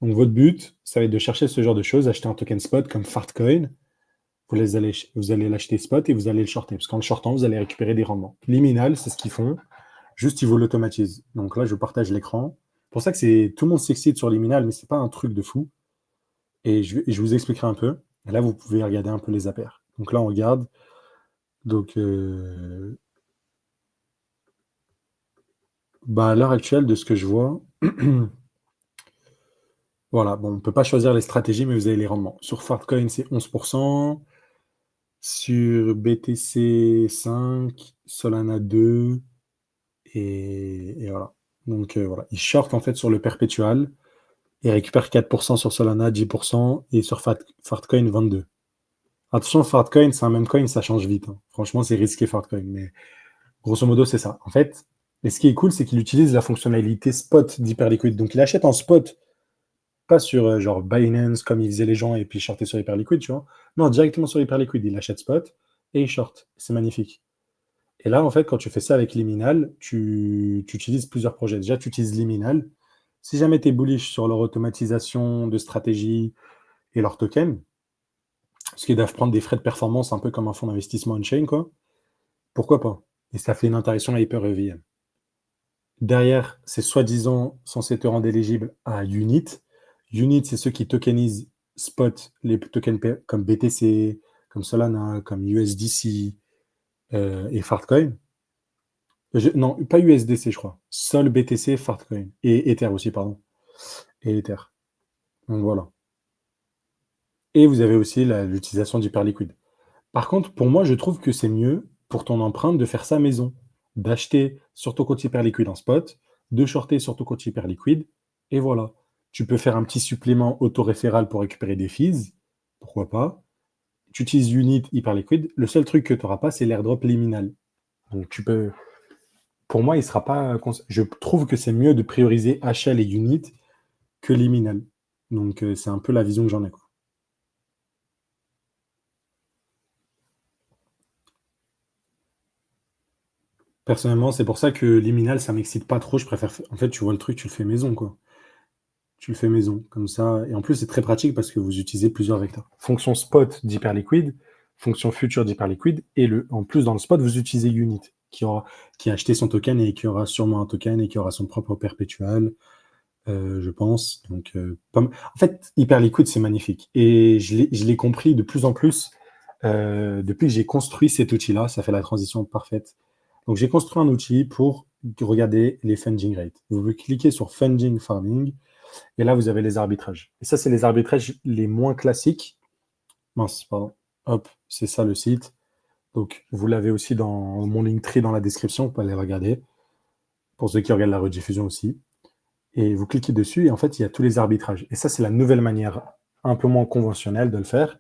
Donc votre but, ça va être de chercher ce genre de choses, acheter un token spot comme Fartcoin, vous allez l'acheter spot et vous allez le shorter. Parce qu'en le shortant, vous allez récupérer des rendements. Liminal, c'est ce qu'ils font. Juste, ils vous l'automatisent. Donc là, je partage l'écran. C'est pour ça que tout le monde s'excite sur Liminal, mais c'est pas un truc de fou. Et je vous expliquerai un peu. Et là, vous pouvez regarder un peu les APR. Donc là, on regarde. Donc, bah, à l'heure actuelle, de ce que je vois, voilà, bon, on ne peut pas choisir les stratégies, mais vous avez les rendements. Sur Fartcoin, c'est 11%. Sur BTC 5, Solana 2, et voilà. Donc voilà, ils short en fait sur le perpétual et récupèrent 4% sur Solana, 10% et sur Fartcoin 22. Attention, Fartcoin, c'est un même coin, ça change vite, hein. Franchement, c'est risqué Fartcoin, mais grosso modo, c'est ça. En fait, et ce qui est cool, c'est qu'il utilise la fonctionnalité spot d'Hyperliquid. Donc il achète en spot, pas sur genre Binance comme ils faisaient les gens et puis shorter sur Hyperliquid, tu vois. Non, directement sur Hyperliquid, il achète spot et il short. C'est magnifique. Et là, en fait, quand tu fais ça avec Liminal, tu utilises plusieurs projets. Déjà, tu utilises Liminal. Si jamais tu es bullish sur leur automatisation de stratégie et leur token, parce qu'ils doivent prendre des frais de performance un peu comme un fonds d'investissement on-chain, quoi, pourquoi pas? Et ça fait une interaction hyper EVM. Derrière, c'est soi-disant censé te rendre éligible à Unit. Unit, c'est ceux qui tokenisent spot, les tokens comme BTC, comme Solana, comme USDC et Fartcoin. Non, pas USDC, je crois. Sol, BTC, Fartcoin. Et Ether aussi, pardon. Et Ether. Donc voilà. Et vous avez aussi l'utilisation d'Hyperliquid. Par contre, pour moi, je trouve que c'est mieux pour ton empreinte de faire ça maison. D'acheter sur ton compte Hyperliquid en spot, de shorter sur ton compte Hyperliquid, et voilà. Tu peux faire un petit supplément autoréféral pour récupérer des fees. Pourquoi pas? Tu utilises Unit Hyperliquid. Le seul truc que tu n'auras pas, c'est l'airdrop liminal. Donc tu peux. Pour moi, il sera pas. Je trouve que c'est mieux de prioriser HL et Unit que liminal. Donc, c'est un peu la vision que j'en ai, quoi. Personnellement, c'est pour ça que liminal, ça m'excite pas trop. Je préfère. En fait, tu vois le truc, tu le fais maison, quoi. Tu le fais maison, comme ça. Et en plus, c'est très pratique parce que vous utilisez plusieurs vecteurs. Fonction spot d'hyperliquid, fonction future d'hyperliquid, et en plus, dans le spot, vous utilisez Unit, qui a acheté son token et qui aura sûrement un token et qui aura son propre perpétuel, je pense. Donc, en fait, Hyperliquid, c'est magnifique. Et je l'ai compris de plus en plus depuis que j'ai construit cet outil-là. Ça fait la transition parfaite. Donc, j'ai construit un outil pour regarder les funding rates. Vous cliquez sur Funding Farming et là, vous avez les arbitrages. Et ça, c'est les arbitrages les moins classiques. Mince, pardon. Hop, c'est ça le site. Donc, vous l'avez aussi dans mon Linktree dans la description. Vous pouvez aller regarder. Pour ceux qui regardent la rediffusion aussi. Et vous cliquez dessus et en fait, il y a tous les arbitrages. Et ça, c'est la nouvelle manière un peu moins conventionnelle de le faire.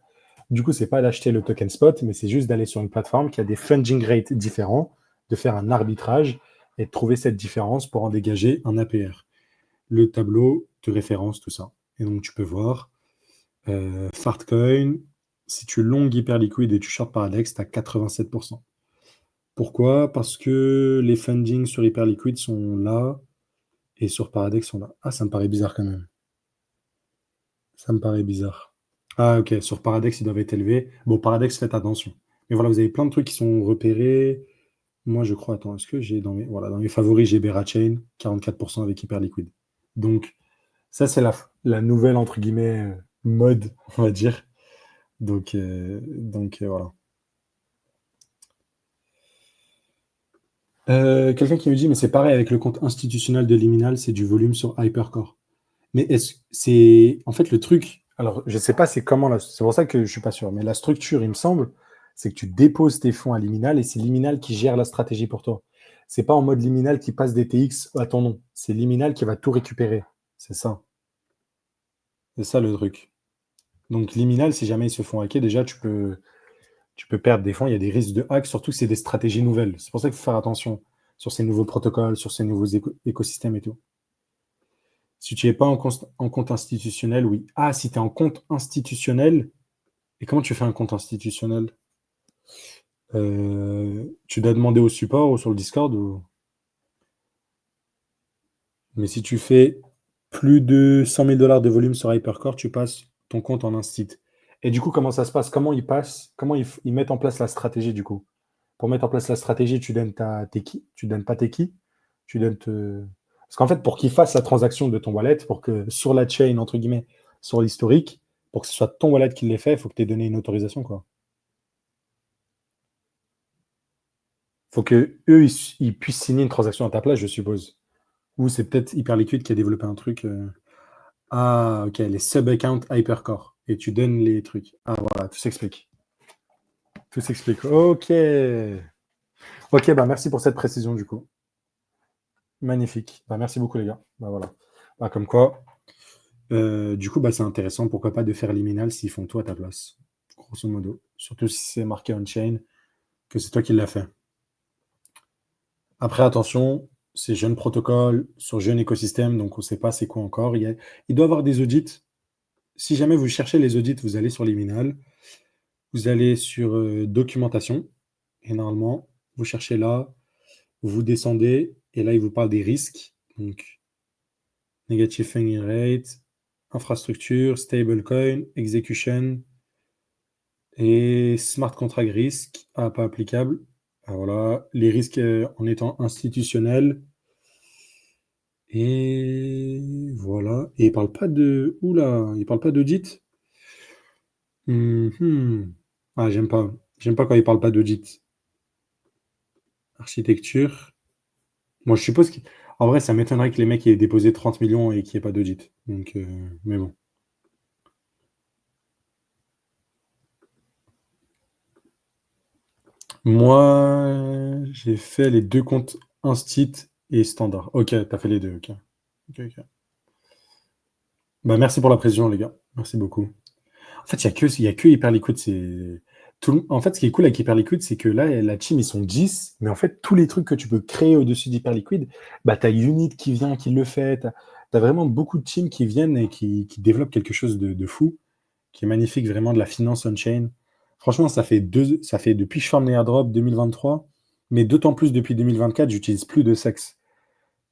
Du coup, c'est pas d'acheter le token spot, mais c'est juste d'aller sur une plateforme qui a des funding rates différents, de faire un arbitrage et de trouver cette différence pour en dégager un APR. Le tableau de référence, tout ça. Et donc, tu peux voir Fartcoin, si tu long Hyperliquid et tu short Paradex, tu as 87%. Pourquoi? Parce que les fundings sur Hyperliquid sont là et sur Paradex sont là. Ah, ça me paraît bizarre quand même. Ça me paraît bizarre. Ah, ok, sur Paradex, ils doivent être élevés. Bon, Paradex, faites attention. Mais voilà, vous avez plein de trucs qui sont repérés. Moi, je crois, attends, est-ce que j'ai dans mes favoris, j'ai Berachain, 44% avec Hyperliquid. Donc, ça, c'est la nouvelle, entre guillemets, mode, on va dire. Donc, voilà. Quelqu'un qui me dit, mais c'est pareil avec le compte institutionnel de Liminal, c'est du volume sur Hypercore. Mais c'est. En fait, le truc. Alors, je sais pas, c'est comment là. C'est pour ça que je suis pas sûr. Mais la structure, il me semble, c'est que tu déposes tes fonds à Liminal et c'est Liminal qui gère la stratégie pour toi. C'est pas en mode Liminal qui passe des TX à ton nom. C'est Liminal qui va tout récupérer. C'est ça. C'est ça le truc. Donc, Liminal, si jamais ils se font hacker, déjà, tu peux perdre des fonds. Il y a des risques de hack, surtout que c'est des stratégies nouvelles. C'est pour ça qu'il faut faire attention sur ces nouveaux protocoles, sur ces nouveaux écosystèmes et tout. Si tu n'es pas en compte institutionnel, oui. Ah, si tu es en compte institutionnel, et comment tu fais un compte institutionnel? Tu dois demander au support ou sur le Discord Mais si tu fais plus de 100 000 $ de volume sur Hypercore, tu passes ton compte en instit. Et du coup, comment ça se passe? Comment ils mettent en place la stratégie du coup? Pour mettre en place la stratégie, tu donnes tes keys, tu donnes pas tes keys, tu donnes Parce qu'en fait, pour qu'ils fassent la transaction de ton wallet, pour que sur la chain, entre guillemets, sur l'historique, pour que ce soit ton wallet qui l'ait fait, il faut que tu aies donné une autorisation, quoi. Faut que eux, ils puissent signer une transaction à ta place, je suppose. Ou c'est peut-être Hyperliquid qui a développé un truc. Ah, ok, les sub-accounts Hypercore. Et tu donnes les trucs. Ah, voilà, tout s'explique. Tout s'explique. Ok. Ok, bah merci pour cette précision, du coup. Magnifique. Bah, merci beaucoup, les gars. Bah, voilà. Bah, comme quoi, du coup, bah, c'est intéressant, pourquoi pas de faire liminal s'ils font tout à ta place. Grosso modo. Surtout si c'est marqué on-chain, que c'est toi qui l'as fait. Après, attention, c'est jeune protocole, sur jeune écosystème, donc on ne sait pas c'est quoi encore. Il doit y avoir des audits. Si jamais vous cherchez les audits, vous allez sur Liminal, vous allez sur documentation, et normalement, vous cherchez là, vous descendez, et là, il vous parle des risques. Donc, negative funding rate, infrastructure, stablecoin, execution et smart contract risk, pas applicable. Ah, voilà, les risques en étant institutionnels. Et voilà. Et il parle pas de. Oula, il parle pas d'audit. Mhm. Ah, j'aime pas. J'aime pas quand il parle pas d'audit. Architecture. Moi, je suppose qu'en vrai, ça m'étonnerait que les mecs aient déposé 30 millions et qu'il n'y ait pas d'audit. Donc, mais bon. Moi, j'ai fait les deux comptes Instit et Standard. Ok, t'as fait les deux, ok. Ok, ok. Bah, merci pour la précision, les gars. Merci beaucoup. En fait, il y a que Hyperliquid. En fait, ce qui est cool avec Hyperliquid, c'est que là, la team, ils sont 10, mais en fait, tous les trucs que tu peux créer au-dessus d'Hyperliquid, bah, tu as Unit qui vient, qui le fait. Tu as vraiment beaucoup de teams qui viennent et qui développent quelque chose de fou, qui est magnifique, vraiment de la finance on-chain. Franchement, ça fait depuis que je forme les airdrops 2023, mais d'autant plus depuis 2024, j'utilise plus de sexe.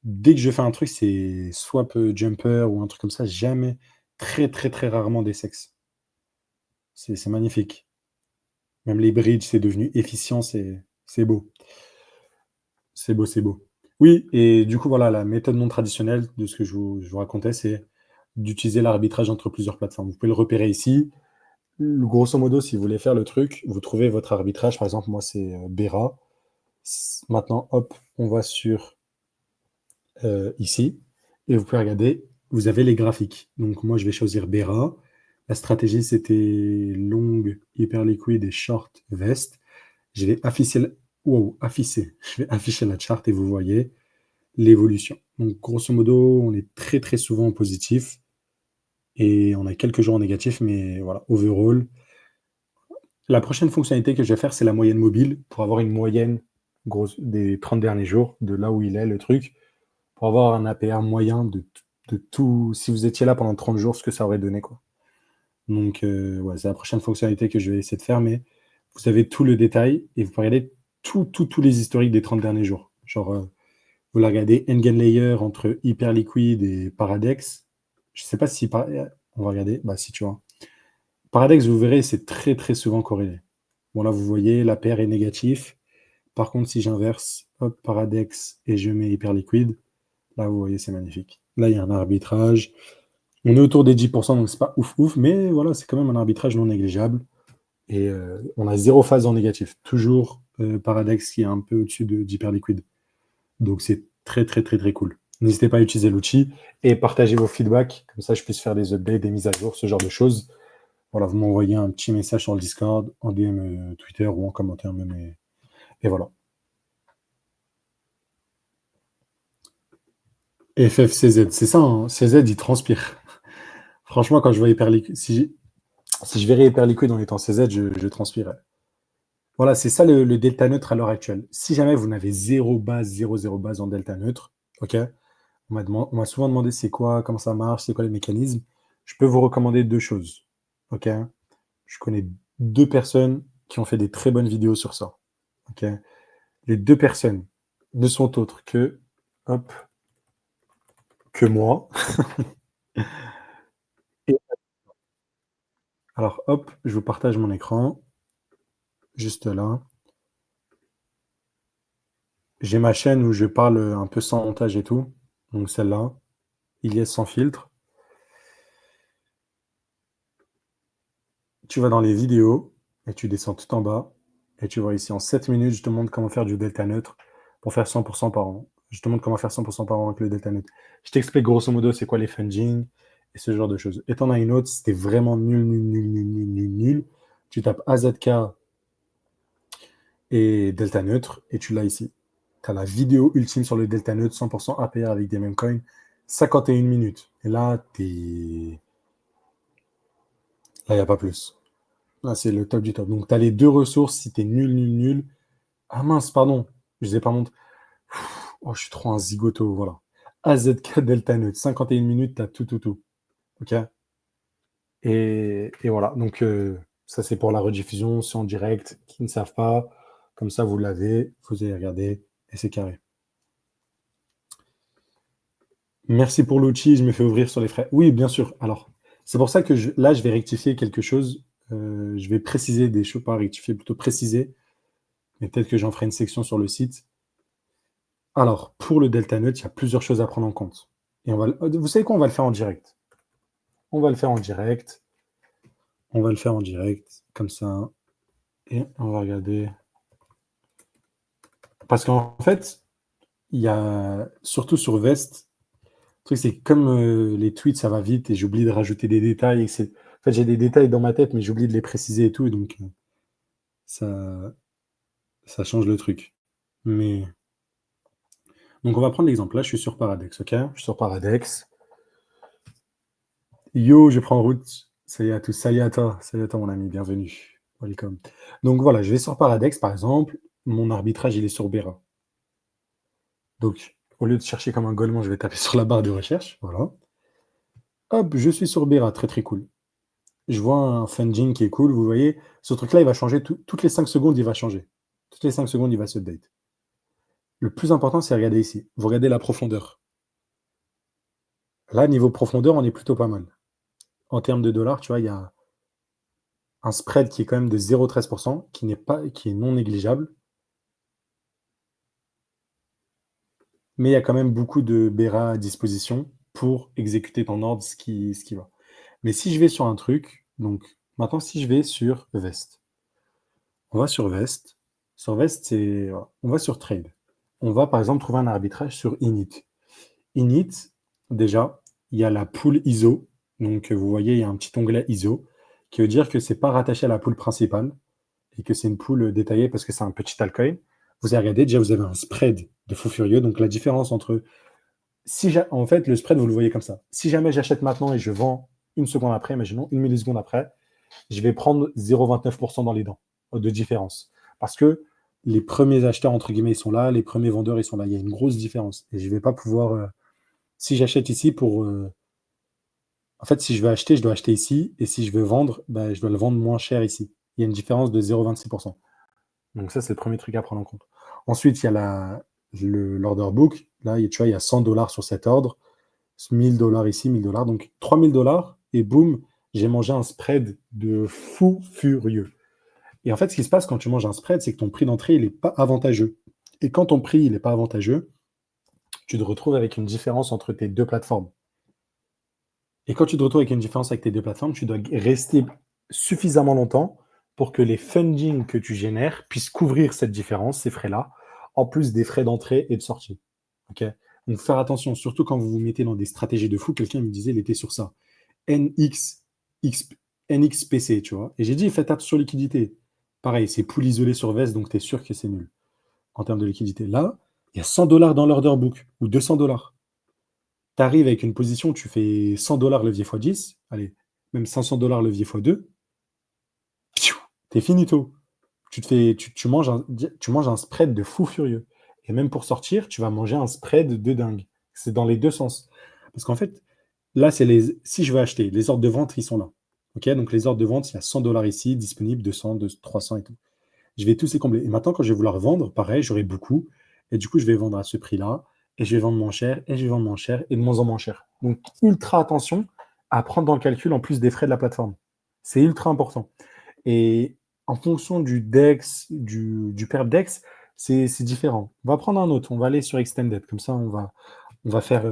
Dès que je fais un truc, c'est swap jumper ou un truc comme ça, jamais, très très très rarement des sexes. C'est magnifique. Même les bridges, c'est devenu efficient, c'est beau. C'est beau, c'est beau. Oui, et du coup, voilà, la méthode non traditionnelle de ce que je vous racontais, c'est d'utiliser l'arbitrage entre plusieurs plateformes. Vous pouvez le repérer ici. Grosso modo, si vous voulez faire le truc, vous trouvez votre arbitrage. Par exemple, moi, c'est Bera. Maintenant, hop, on va sur ici. Et vous pouvez regarder, vous avez les graphiques. Donc, moi, je vais choisir Bera. La stratégie, c'était long, hyper liquide et short vest. Je vais afficher. Je vais afficher la charte et vous voyez l'évolution. Donc, grosso modo, on est très très souvent en positif et on a quelques jours en négatif, mais voilà, overall. La prochaine fonctionnalité que je vais faire, c'est la moyenne mobile pour avoir une moyenne des 30 derniers jours, de là où il est le truc, pour avoir un APR moyen de tout, si vous étiez là pendant 30 jours, ce que ça aurait donné, quoi. Donc, ouais, c'est la prochaine fonctionnalité que je vais essayer de faire, mais vous avez tout le détail et vous pouvez regarder tous les historiques des 30 derniers jours. Genre, vous la regardez Layer entre Hyperliquid et Paradex. Je sais pas si on va regarder. Bah, si tu vois. Paradex, vous verrez, c'est très très souvent corrélé. Bon, là, vous voyez, la paire est négative. Par contre, si j'inverse, hop, Paradex et je mets Hyperliquid, là, vous voyez, c'est magnifique. Là, il y a un arbitrage. On est autour des 10%, donc c'est pas ouf ouf, mais voilà, c'est quand même un arbitrage non négligeable. Et on a zéro phase en négatif. Toujours Paradex qui est un peu au-dessus d'Hyperliquid. Donc c'est très très très très cool. N'hésitez pas à utiliser l'outil et partagez vos feedbacks, comme ça je puisse faire des updates, des mises à jour, ce genre de choses. Voilà, vous m'envoyez un petit message sur le Discord, en DM Twitter ou en commentaire même. Et voilà. FFCZ, c'est ça, hein, CZ il transpire. Franchement, quand je vois Hyperliquid, si je verrais Hyperliquid en étant CZ, je transpirais. Voilà, c'est ça le delta neutre à l'heure actuelle. Si jamais vous n'avez zéro base, zéro base en delta neutre, ok, on m'a souvent demandé c'est quoi, comment ça marche, c'est quoi les mécanismes. Je peux vous recommander deux choses. Ok? Je connais deux personnes qui ont fait des très bonnes vidéos sur ça. Ok? Les deux personnes ne sont autres que, hop, que moi. Et alors, hop, je vous partage mon écran, juste là. J'ai ma chaîne où je parle un peu sans montage et tout. Donc celle-là, Ilyes sans filtre. Tu vas dans les vidéos et tu descends tout en bas. Et tu vois ici en 7 minutes, je te montre comment faire du delta neutre pour faire 100% par an. Je te montre comment faire 100% par an avec le delta neutre. Je t'explique grosso modo c'est quoi les funging et ce genre de choses. Et t'en as une autre, c'était vraiment nul. Tu tapes AZK et delta neutre et tu l'as ici. Tu as la vidéo ultime sur le delta neutre, 100% APR avec des mêmes coins, 51 minutes. Et là, là, il n'y a pas plus. Là, c'est le top du top. Donc, tu as les deux ressources. Si tu es nul. Ah mince, pardon. Je ne les ai pas montré. Oh, je suis trop un zigoto. Voilà. AZK Delta Note. 51 minutes, tu as tout. OK? Et voilà. Donc, ça, c'est pour la rediffusion. C'est en direct. Qui ne savent pas. Comme ça, vous l'avez. Vous allez regarder. Et c'est carré. Merci pour l'outil. Je me fais ouvrir sur les frais. Oui, bien sûr. Alors, c'est pour ça que là, je vais rectifier quelque chose. Je vais préciser des choses, pas rectifier, plutôt préciser. Mais peut-être que j'en ferai une section sur le site. Alors, pour le Delta Nut, il y a plusieurs choses à prendre en compte. Et vous savez quoi, on va le faire en direct. On va le faire en direct. On va le faire en direct, comme ça. Et on va regarder. Parce qu'en fait, il y a, surtout sur Vest, le truc, c'est que comme les tweets, ça va vite et j'oublie de rajouter des détails. En fait, j'ai des détails dans ma tête, mais j'oublie de les préciser et tout. Et donc, ça, ça change le truc. Mais... Donc, on va prendre l'exemple. Là, je suis sur Paradex, ok? Je suis sur Paradex. Yo, je prends route. Salut à tous. Salut à toi, mon ami. Bienvenue. Welcome. Donc voilà, je vais sur Paradex, par exemple. Mon arbitrage, il est sur Bera. Donc, au lieu de chercher comme un golemon, je vais taper sur la barre de recherche. Voilà. Hop, je suis sur Bera. Très, très cool. Je vois un funding qui est cool. Vous voyez, ce truc-là, il va changer. Toutes les 5 secondes, il va changer. Toutes les 5 secondes, il va se update. Le plus important, c'est regarder ici. Vous regardez la profondeur. Là, niveau profondeur, on est plutôt pas mal. En termes de dollars, tu vois, il y a un spread qui est quand même de 0,13%, qui est non négligeable. Mais il y a quand même beaucoup de BERA à disposition pour exécuter ton ordre, ce qui va. Mais si je vais sur un truc, donc maintenant si je vais sur Vest, on va sur Vest. Sur Vest, voilà. On va sur Trade. On va par exemple trouver un arbitrage sur Init. Init, déjà, il y a la pool ISO. Donc vous voyez, il y a un petit onglet ISO qui veut dire que c'est pas rattaché à la pool principale et que c'est une pool détaillée parce que c'est un petit altcoin. Vous avez regardé, déjà vous avez un spread de fou furieux. Donc la différence entre en fait, le spread, vous le voyez comme ça. Si jamais j'achète maintenant et je vends une seconde après, imaginons une milliseconde après, je vais prendre 0,29% dans les dents de différence. Parce que les premiers acheteurs, entre guillemets, ils sont là, les premiers vendeurs, ils sont là. Il y a une grosse différence. Et je ne vais pas pouvoir. Si j'achète ici pour. En fait, si je veux acheter, je dois acheter ici. Et si je veux vendre, bah, je dois le vendre moins cher ici. Il y a une différence de 0,26%. Donc, ça, c'est le premier truc à prendre en compte. Ensuite, il y a l'order book. Là, tu vois, il y a 100 dollars sur cet ordre. 1000 dollars ici, 1000 dollars. Donc 3000 dollars et boum, j'ai mangé un spread de fou furieux. Et en fait, ce qui se passe quand tu manges un spread, c'est que ton prix d'entrée, il n'est pas avantageux. Et quand ton prix, il n'est pas avantageux, tu te retrouves avec une différence entre tes deux plateformes. Et quand tu te retrouves avec une différence avec tes deux plateformes, tu dois rester suffisamment longtemps pour que les fundings que tu génères puissent couvrir cette différence, ces frais-là, en plus des frais d'entrée et de sortie. Ok. Donc faire attention, surtout quand vous vous mettez dans des stratégies de fou. Quelqu'un me disait, il était sur ça. NX, X, NXPC, tu vois. Et j'ai dit, faites attention liquidité. Pareil, c'est pool isolé sur veste, donc tu es sûr que c'est nul en termes de liquidité. Là, il y a 100 dollars dans l'order book ou 200 dollars. Tu arrives avec une position, tu fais 100 dollars levier x 10, allez, même 500 dollars levier x 2, t'es finito. Tu manges un spread de fou furieux. Et même pour sortir, tu vas manger un spread de dingue. C'est dans les deux sens. Parce qu'en fait, là, si je veux acheter, les ordres de vente, ils sont là. Ok, donc les ordres de vente, il y a 100 dollars ici, disponibles, 200, 300 et tout. Je vais tous les combler. Et maintenant, quand je vais vouloir vendre, pareil, j'aurai beaucoup. Et du coup, je vais vendre à ce prix-là. Et je vais vendre moins cher. Et je vais vendre moins cher. Et de moins en moins cher. Donc, ultra attention à prendre dans le calcul en plus des frais de la plateforme. C'est ultra important. Et en fonction du DEX, du perp DEX, c'est différent. On va prendre un autre. On va aller sur Extended. Comme ça, on va faire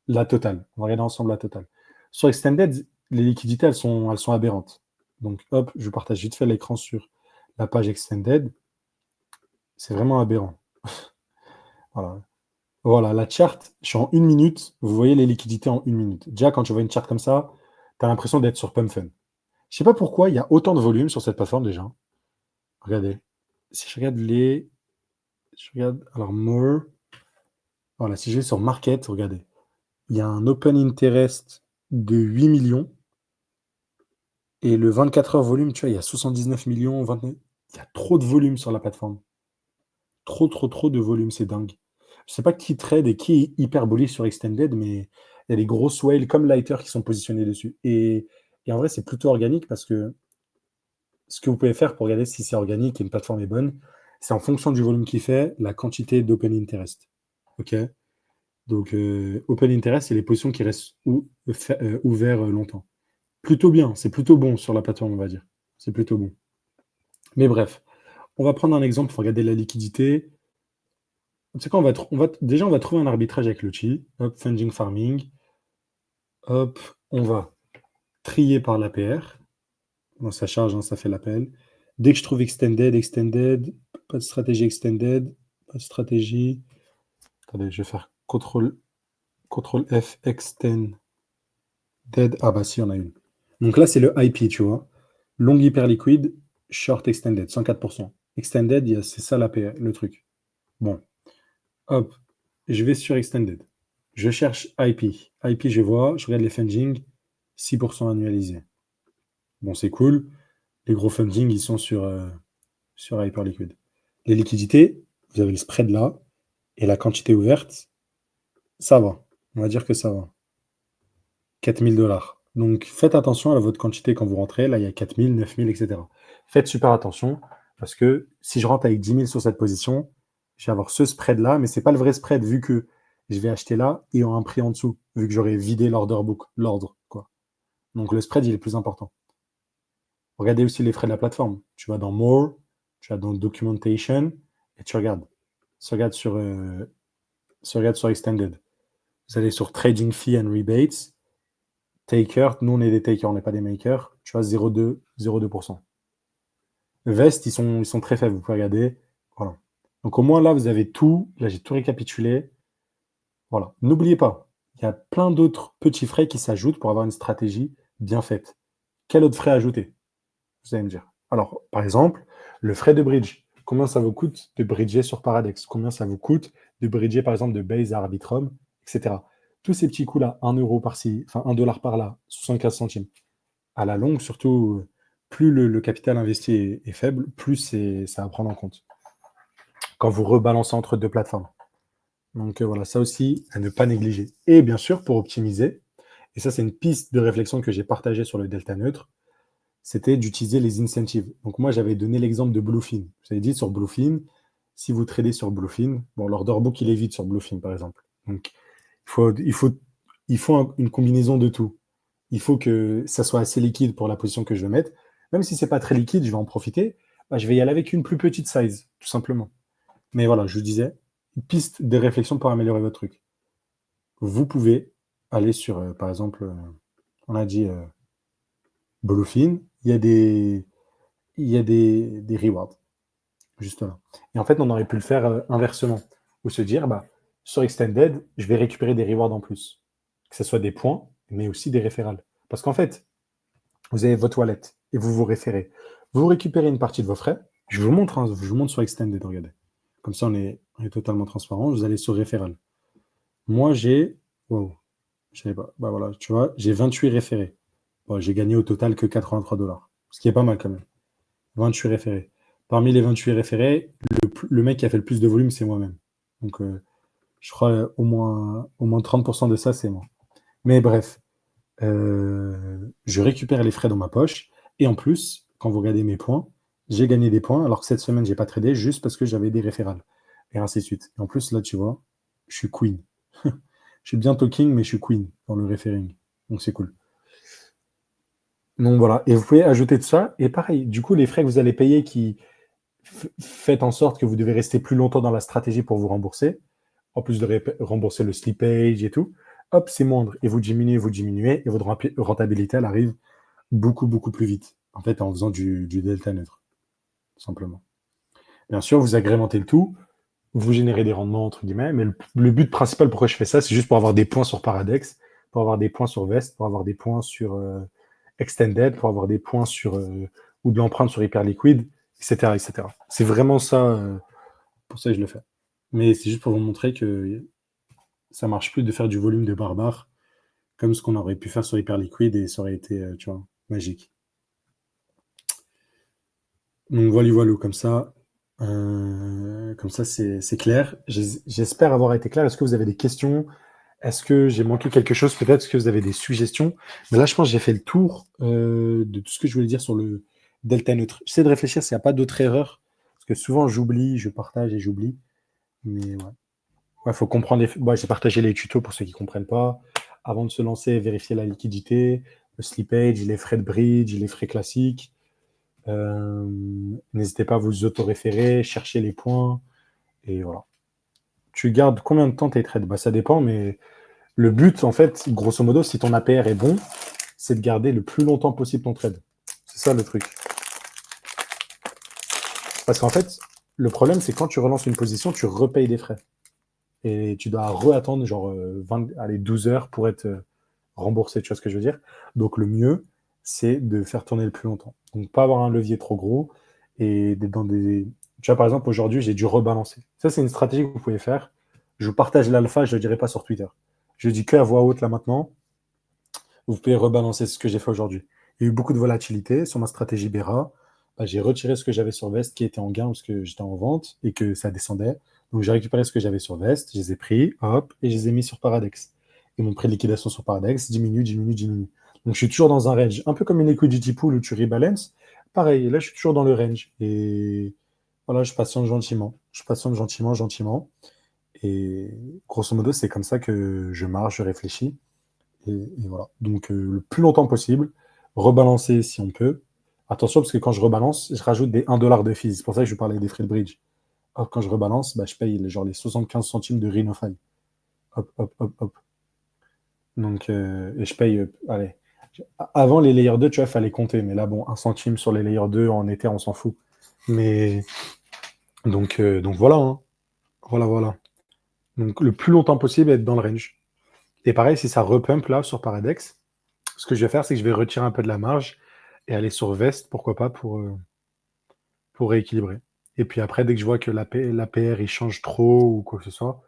la totale. On va regarder ensemble la totale. Sur Extended, les liquidités, elles sont aberrantes. Donc, hop, je partage vite fait l'écran sur la page Extended. C'est vraiment aberrant. Voilà. Voilà, la charte, je suis en 1 minute. Vous voyez les liquidités en 1 minute. Déjà, quand tu vois une charte comme ça, tu as l'impression d'être sur PumpFun. Je sais pas pourquoi il y a autant de volume sur cette plateforme déjà. Regardez. Si je regarde les. Je regarde. Alors, more. Voilà, si je vais sur Market, regardez. Il y a un open interest de 8 millions. Et le 24 heures volume, tu vois, il y a 79 millions, 29. Il y a trop de volume sur la plateforme. Trop, trop, trop de volume, c'est dingue. Je sais pas qui trade et qui est hyper bullish sur Extended, mais il y a des grosses whales comme Lighter qui sont positionnés dessus. Et en vrai, c'est plutôt organique parce que ce que vous pouvez faire pour regarder si c'est organique et une plateforme est bonne, c'est en fonction du volume qu'il fait, la quantité d'open interest. OK? Donc, open interest, c'est les positions qui restent ouvertes longtemps. Plutôt bien, c'est plutôt bon sur la plateforme, on va dire. C'est plutôt bon. Mais bref, on va prendre un exemple pour regarder la liquidité. C'est quoi, déjà, on va trouver un arbitrage avec le chi. Hop, funding farming. Hop, on va trier par l'APR. Bon, ça charge, hein, ça fait l'appel. Dès que je trouve extended, pas de stratégie extended, pas de stratégie. Attendez, je vais faire CTRL F, extended. Ah bah si, on a une. Donc là, c'est le IP, tu vois. Long hyper liquide, short extended, 104%. Extended, c'est ça l'APR, le truc. Bon, hop, je vais sur extended. Je cherche IP. IP, je vois, je regarde les funding, 6% annualisé. Bon, c'est cool. Les gros funding, ils sont sur Hyperliquid. Les liquidités, vous avez le spread là, et la quantité ouverte, ça va. On va dire que ça va. 4000 dollars. Donc faites attention à votre quantité quand vous rentrez. Là, il y a 4000, 9000, etc. Faites super attention, parce que si je rentre avec 10 000 sur cette position, je vais avoir ce spread là, mais ce n'est pas le vrai spread, vu que je vais acheter là et en un prix en dessous, vu que j'aurai vidé l'order book, l'ordre, quoi. Donc le spread, il est plus important. Regardez aussi les frais de la plateforme. Tu vas dans More, tu vas dans Documentation, et tu regardes. Tu regardes sur Extended. Vous allez sur Trading Fee and Rebates. Taker, nous on est des takers, on n'est pas des makers. Tu vois 0,2%. Vest, ils sont très faibles, vous pouvez regarder. Voilà. Donc au moins là, vous avez tout. Là, j'ai tout récapitulé. Voilà. N'oubliez pas, il y a plein d'autres petits frais qui s'ajoutent pour avoir une stratégie bien faite. Quel autre frais ajouter? Vous allez me dire. Alors, par exemple, le frais de bridge. Combien ça vous coûte de bridger sur Paradex? Combien ça vous coûte de bridger, par exemple, de Base à Arbitrum, etc. Tous ces petits coûts-là, 1 euro par-ci, enfin 1 dollar par-là, 75 centimes. À la longue, surtout, plus le capital investi est faible, plus ça à prendre en compte quand vous rebalancez entre deux plateformes. Donc voilà, ça aussi, à ne pas négliger. Et bien sûr, pour optimiser, et ça c'est une piste de réflexion que j'ai partagée sur le delta neutre, c'était d'utiliser les incentives. Donc moi, j'avais donné l'exemple de Bluefin. Vous avez dit sur Bluefin, si vous tradez sur Bluefin, bon, l'order book, il est vide sur Bluefin, par exemple. Donc, il faut une combinaison de tout. Il faut que ça soit assez liquide pour la position que je veux mettre, Même si c'est pas très liquide, je vais en profiter. Bah, je vais y aller avec une plus petite size, tout simplement. Mais voilà, je vous disais, une piste de réflexion pour améliorer votre truc. Vous pouvez aller sur, par exemple, on a dit Bluefin, il y a des rewards, juste là. Et en fait, on aurait pu le faire inversement, ou se dire, bah, sur Extended, je vais récupérer des rewards en plus. Que ce soit des points, mais aussi des référals. Parce qu'en fait, vous avez votre wallet et vous vous référez. Vous récupérez une partie de vos frais. Je vous montre, hein, je vous montre sur Extended, regardez. Comme ça, on est totalement transparent. Vous allez sur référal. Moi, j'ai. Wow, je savais pas. Bah voilà, tu vois, j'ai 28 référés. Bon, j'ai gagné au total que 83 $, ce qui est pas mal quand même. 28 référés. Parmi les 28 référés, le mec qui a fait le plus de volume, c'est moi-même. Donc, je crois au moins 30% de ça, c'est moi. Mais bref, je récupère les frais dans ma poche. Et en plus, quand vous regardez mes points, j'ai gagné des points, alors que cette semaine, j'ai pas tradé juste parce que j'avais des référals. Et ainsi de suite. Et en plus, là, tu vois, je suis queen. Je suis bientôt king, mais je suis queen dans le referring. Donc c'est cool. Donc voilà. Et vous pouvez ajouter de ça. Et pareil, du coup, les frais que vous allez payer qui faites en sorte que vous devez rester plus longtemps dans la stratégie pour vous rembourser, en plus de rembourser le slippage et tout, hop, c'est moindre. Et vous diminuez, et votre rentabilité, elle arrive beaucoup, beaucoup plus vite. En fait, en faisant du delta neutre, tout simplement. Bien sûr, vous agrémentez le tout, vous générez des rendements, entre guillemets, mais le but principal pourquoi je fais ça, c'est juste pour avoir des points sur Paradex, pour avoir des points sur Vest, pour avoir des points sur Extended, pour avoir des points sur ou de l'empreinte sur Hyperliquid, etc., etc. C'est vraiment ça, pour ça que je le fais. Mais c'est juste pour vous montrer que ça marche plus de faire du volume de barbare comme ce qu'on aurait pu faire sur Hyperliquid et ça aurait été, tu vois, magique. Donc voilà, voilà, comme ça c'est clair. J'espère avoir été clair. Est-ce que vous avez des questions? Est-ce que j'ai manqué quelque chose peut-être? Est-ce que vous avez des suggestions? Mais là, je pense que j'ai fait le tour de tout ce que je voulais dire sur le delta neutre. J'essaie de réfléchir s'il n'y a pas d'autres erreurs. Parce que souvent, j'oublie, je partage et j'oublie. Mais ouais. Ouais, faut comprendre j'ai partagé les tutos pour ceux qui ne comprennent pas. Avant de se lancer, vérifier la liquidité, le slippage, les frais de bridge, les frais classiques. Euh, N'hésitez pas à vous auto-référer, chercher les points. Et voilà. Tu gardes combien de temps tes trades? Bah, ça dépend, mais le but, en fait, grosso modo, si ton APR est bon, c'est de garder le plus longtemps possible ton trade. C'est ça le truc. Parce qu'en fait, le problème, c'est quand tu relances une position, tu repayes des frais. Et tu dois re-attendre genre 12 heures pour être remboursé, tu vois ce que je veux dire? Donc le mieux, c'est de faire tourner le plus longtemps. Donc pas avoir un levier trop gros et d'être dans des... Tu vois, par exemple, aujourd'hui, j'ai dû rebalancer. Ça, c'est une stratégie que vous pouvez faire. Je vous partage l'alpha, je ne le dirai pas sur Twitter. Je le dis que à voix haute là maintenant. Vous pouvez rebalancer ce que j'ai fait aujourd'hui. Il y a eu beaucoup de volatilité sur ma stratégie Bera. Bah, j'ai retiré ce que j'avais sur Vest qui était en gain parce que j'étais en vente et que ça descendait. Donc j'ai récupéré ce que j'avais sur Vest, je les ai pris, hop, et je les ai mis sur Paradex. Et mon prix de liquidation sur Paradex diminue, diminue, diminue. Donc je suis toujours dans un range, un peu comme une liquidity pool où tu rebalances. Pareil, là je suis toujours dans le range. Et voilà, je patiente gentiment. Je patiente gentiment, gentiment. Et grosso modo, c'est comme ça que je marche, je réfléchis. Et voilà. Donc, le plus longtemps possible, rebalancer si on peut. Attention, parce que quand je rebalance, je rajoute des 1 $ de fees. C'est pour ça que je parlais des frais de bridge. Hop, quand je rebalance, bah, je paye genre les 75 centimes de Rhinofy. Hop, hop, hop, hop. Donc, et je paye, allez. Avant les layers 2, tu vois, il fallait compter. Mais là, bon, 1 centime sur les layers 2 en été, on s'en fout. Mais donc voilà, hein. Voilà, voilà. Donc, le plus longtemps possible, être dans le range. Et pareil, si ça repump là sur Paradex, ce que je vais faire, c'est que je vais retirer un peu de la marge et aller sur Vest, pourquoi pas, pour rééquilibrer. Et puis après, dès que je vois que l'APR il change trop ou quoi que ce soit,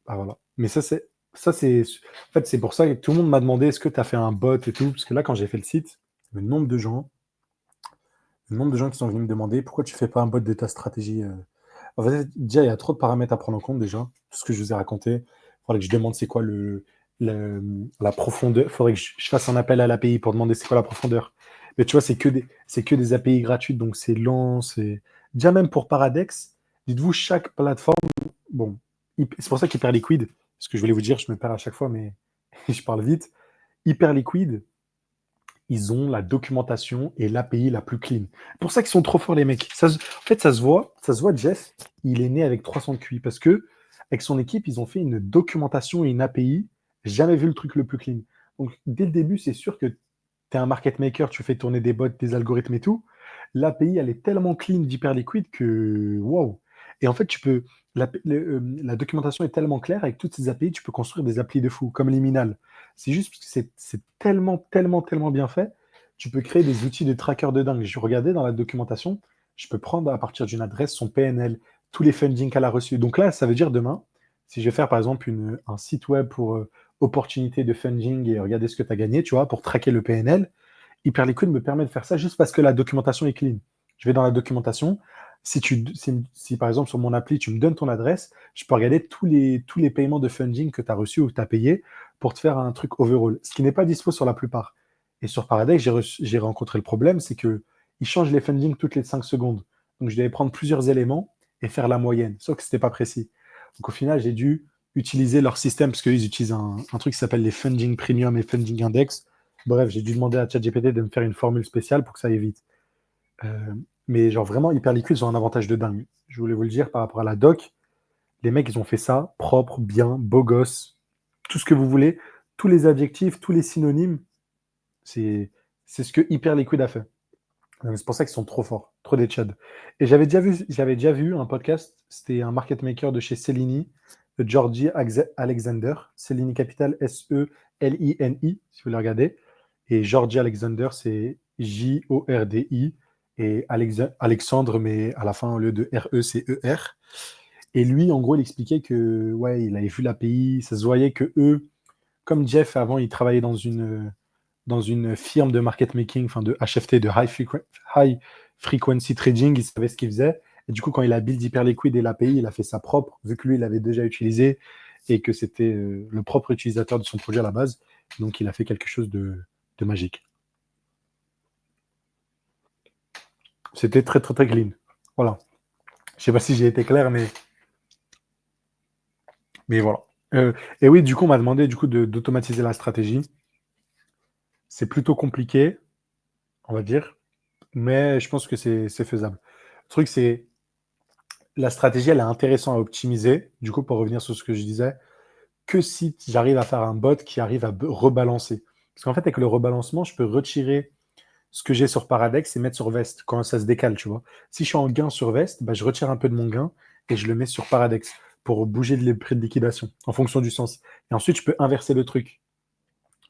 bah voilà. Mais en fait, c'est pour ça que tout le monde m'a demandé est-ce que tu as fait un bot et tout, parce que là, quand j'ai fait le site, le nombre de gens qui sont venus me demander pourquoi tu fais pas un bot de ta stratégie. En fait, déjà, il y a trop de paramètres à prendre en compte déjà. Tout ce que je vous ai raconté. Il faudrait que je demande c'est quoi le- la profondeur. Il faudrait que je fasse un appel à l'API pour demander c'est quoi la profondeur. Mais tu vois, c'est que des API gratuites, donc c'est lent. Déjà même pour Paradex, dites-vous, chaque plateforme, bon, c'est pour ça qu'Hyperliquid, ce que je voulais vous dire, je me perds à chaque fois, mais je parle vite. Hyperliquid, ils ont la documentation et l'API la plus clean. C'est pour ça qu'ils sont trop forts, les mecs. En fait, ça se voit, Jeff, il est né avec 300 QI parce que, avec son équipe, ils ont fait une documentation et une API. Jamais vu le truc le plus clean. Donc, dès le début, c'est sûr que tu es un market maker, tu fais tourner des bots, des algorithmes et tout. L'API, elle est tellement clean d'Hyperliquid que, waouh. Et en fait, la documentation est tellement claire, avec toutes ces API, tu peux construire des applis de fou, comme Liminal. C'est juste parce que c'est tellement, tellement, tellement bien fait. Tu peux créer des outils de tracker de dingue. Je regardais dans la documentation, je peux prendre à partir d'une adresse son PNL, tous les funding qu'elle a reçus. Donc là, ça veut dire demain, si je vais faire par exemple un site web pour opportunité de funding et regarder ce que tu as gagné, tu vois, pour traquer le PNL, Hyperliquid me permet de faire ça juste parce que la documentation est clean. Je vais dans la documentation. Si, par exemple sur mon appli, tu me donnes ton adresse, je peux regarder tous les paiements de funding que tu as reçus ou que tu as payé pour te faire un truc overall, ce qui n'est pas dispo sur la plupart. Et sur Paradex, j'ai rencontré le problème, c'est qu'ils changent les funding toutes les 5 secondes. Donc je devais prendre plusieurs éléments et faire la moyenne, sauf que ce n'était pas précis. Donc au final, j'ai dû utiliser leur système, parce qu'ils utilisent un truc qui s'appelle les funding premium et funding index. Bref, j'ai dû demander à ChatGPT de me faire une formule spéciale pour que ça aille vite. Euh, mais genre vraiment, Hyperliquid, ils ont un avantage de dingue. Je voulais vous le dire par rapport à la doc. Les mecs, ils ont fait ça propre, bien, beau gosse, tout ce que vous voulez, tous les adjectifs, tous les synonymes. C'est ce que Hyperliquid a fait. Donc, c'est pour ça qu'ils sont trop forts, trop des tchads. Et j'avais déjà vu un podcast, c'était un market maker de chez Cellini, de Georgie Alexander, Cellini Capital, Selini, si vous le regardez. Et Georgie Alexander, c'est Jordi, et Alexandre, mais à la fin, au lieu de RE, c'est ER. Et lui, en gros, il expliquait que, ouais, il avait vu l'API, ça se voyait que eux, comme Jeff, avant, il travaillait dans une firme de market making, enfin de HFT, de high frequency trading, il savait ce qu'il faisait. Et du coup, quand il a build Hyperliquid et l'API, il a fait ça propre, vu que lui, il l'avait déjà utilisé et que c'était le propre utilisateur de son projet à la base. Donc, il a fait quelque chose de magique. C'était très, très, très clean. Voilà. Je sais pas si j'ai été clair, mais voilà. Et oui, du coup, on m'a demandé du coup d'automatiser la stratégie. C'est plutôt compliqué, on va dire, mais je pense que c'est faisable. Le truc, c'est la stratégie, elle est intéressante à optimiser, du coup, pour revenir sur ce que je disais, que si j'arrive à faire un bot qui arrive à rebalancer. Parce qu'en fait, avec le rebalancement, je peux retirer ce que j'ai sur Paradex et mettre sur Vest quand ça se décale, tu vois. Si je suis en gain sur Vest, bah, je retire un peu de mon gain et je le mets sur Paradex pour bouger les prix de liquidation en fonction du sens. Et ensuite, je peux inverser le truc